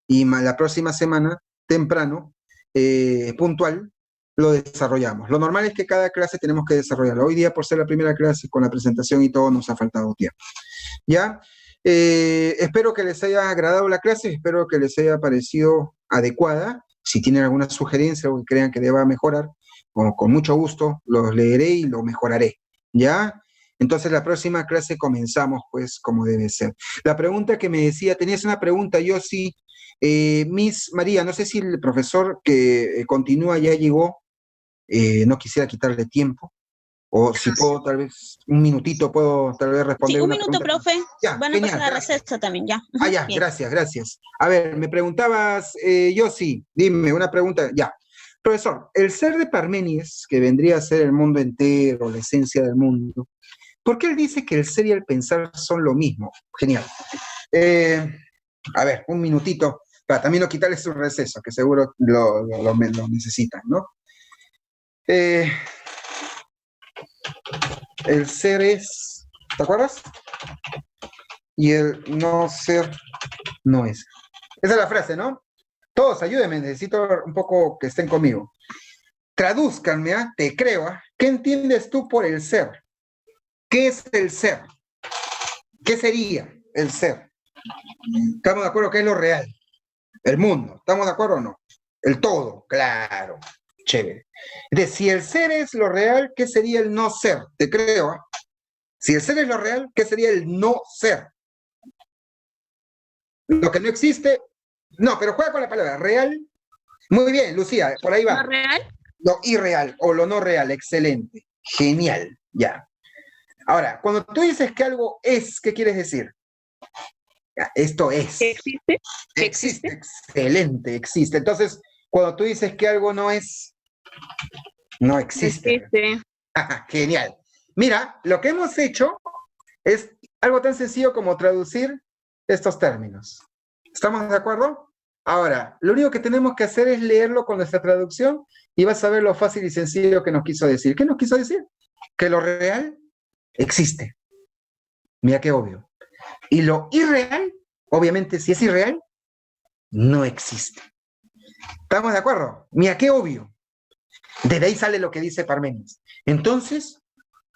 y la próxima semana, temprano, puntual, lo desarrollamos. Lo normal es que cada clase tenemos que desarrollarlo. Hoy día, por ser la primera clase, con la presentación y todo, nos ha faltado tiempo. ¿Ya? Espero que les haya agradado la clase, espero que les haya parecido adecuada. Si tienen alguna sugerencia o que crean que deba mejorar, con mucho gusto los leeré y lo mejoraré. ¿Ya? Entonces la próxima clase comenzamos, pues, como debe ser. La pregunta que me decía, tenías una pregunta, yo sí. Miss María, no sé si el profesor que continúa ya llegó, no quisiera quitarle tiempo. O si puedo, tal vez, un minutito, puedo tal vez responder sí, un una minuto, pregunta. profe. Ya, Van a genial, pasar a gracias. receso también, ya. Ah, ya, Bien. gracias. A ver, me preguntabas, yo sí, dime una pregunta, ya. Profesor, el ser de Parménides, que vendría a ser el mundo entero, la esencia del mundo, ¿por qué él dice que el ser y el pensar son lo mismo? Genial. A ver, un minutito, para también no quitarles un receso, que seguro lo necesitan, ¿no? El ser es, ¿te acuerdas? Y el no ser no es. Esa es la frase, ¿no? Todos, ayúdenme, necesito un poco que estén conmigo. Tradúzcanme, ¿ah? Te creo, ¿ah? ¿Qué entiendes tú por el ser? ¿Qué es el ser? ¿Qué sería el ser? ¿Estamos de acuerdo que es lo real? El mundo, ¿estamos de acuerdo o no? El todo, claro, chévere. Entonces, si el ser es lo real, ¿qué sería el no ser? Te creo, ¿ah? Si el ser es lo real, ¿qué sería el no ser? Lo que no existe, no, pero juega con la palabra real. Muy bien, Lucía, por ahí va. ¿No real? Lo irreal o lo no real, excelente. Genial, ya. Ahora, cuando tú dices que algo es, ¿qué quieres decir? Ya, esto es. ¿Existe? Existe, excelente, existe. Entonces, cuando tú dices que algo no es, no existe. Existe. Genial. Mira, lo que hemos hecho es algo tan sencillo como traducir estos términos. ¿Estamos de acuerdo? Ahora, lo único que tenemos que hacer es leerlo con nuestra traducción y vas a ver lo fácil y sencillo que nos quiso decir. ¿Qué nos quiso decir? Que lo real existe. Mira qué obvio. Y lo irreal, obviamente, si es irreal, no existe. ¿Estamos de acuerdo? Mira qué obvio. De ahí sale lo que dice Parménides. Entonces,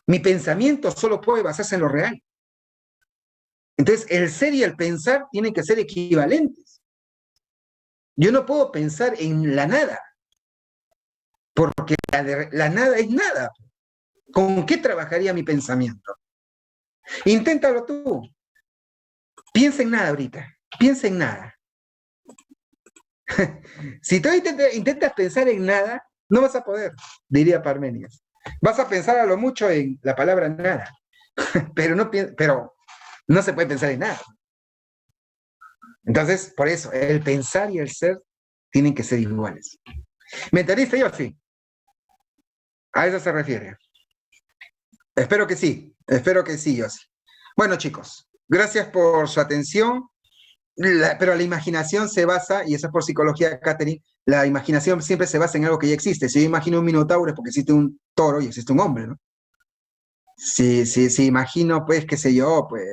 mi pensamiento solo puede basarse en lo real. Entonces, el ser y el pensar tienen que ser equivalentes. Yo no puedo pensar en la nada, porque la nada es nada. ¿Con qué trabajaría mi pensamiento? Inténtalo tú. piensa en nada ahorita, piensa en nada. Si tú intentas pensar en nada, no vas a poder, diría Parménides. Vas a pensar a lo mucho en la palabra nada, pero no se puede pensar en nada. Entonces, por eso, el pensar y el ser tienen que ser iguales. ¿Me entendiste, Yossi? A eso se refiere. Espero que sí, Yossi. Bueno, chicos, gracias por su atención. Pero la imaginación se basa, y eso es por psicología, Catherine, la imaginación siempre se basa en algo que ya existe. Si yo imagino un minotauro es porque existe un toro y existe un hombre, ¿no? Si imagino, pues, qué sé yo, pues,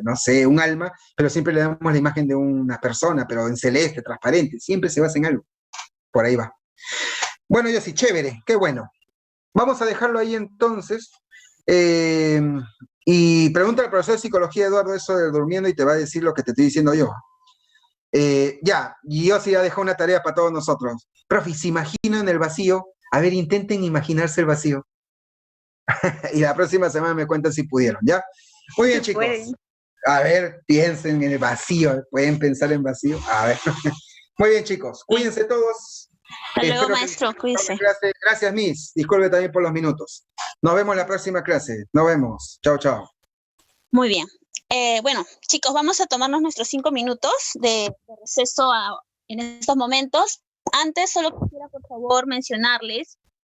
no sé, un alma, pero siempre le damos la imagen de una persona, pero en celeste, transparente, siempre se basa en algo. Por ahí va. Bueno, yo sí, chévere, qué bueno. Vamos a dejarlo ahí entonces. Y pregunta al profesor de psicología, Eduardo, eso de durmiendo y te va a decir lo que te estoy diciendo yo. Ya, y yo sí ya dejó una tarea para todos nosotros. Profe, ¿se imaginan el vacío? A ver, intenten imaginarse el vacío. Y la próxima semana me cuentan si pudieron, ¿ya? Muy bien, chicos. Pueden. A ver, piensen en el vacío. ¿Pueden pensar en vacío? A ver. Muy bien, chicos. Cuídense todos. Hasta luego, Espero que maestro. Cuídese. Gracias, Miss. Disculpe también por los minutos. Nos vemos en la próxima clase. Nos vemos. Chao, chao. Muy bien. Bueno, chicos, vamos a tomarnos nuestros 5 minutos de receso en estos momentos. Antes, solo quisiera, por favor, mencionarles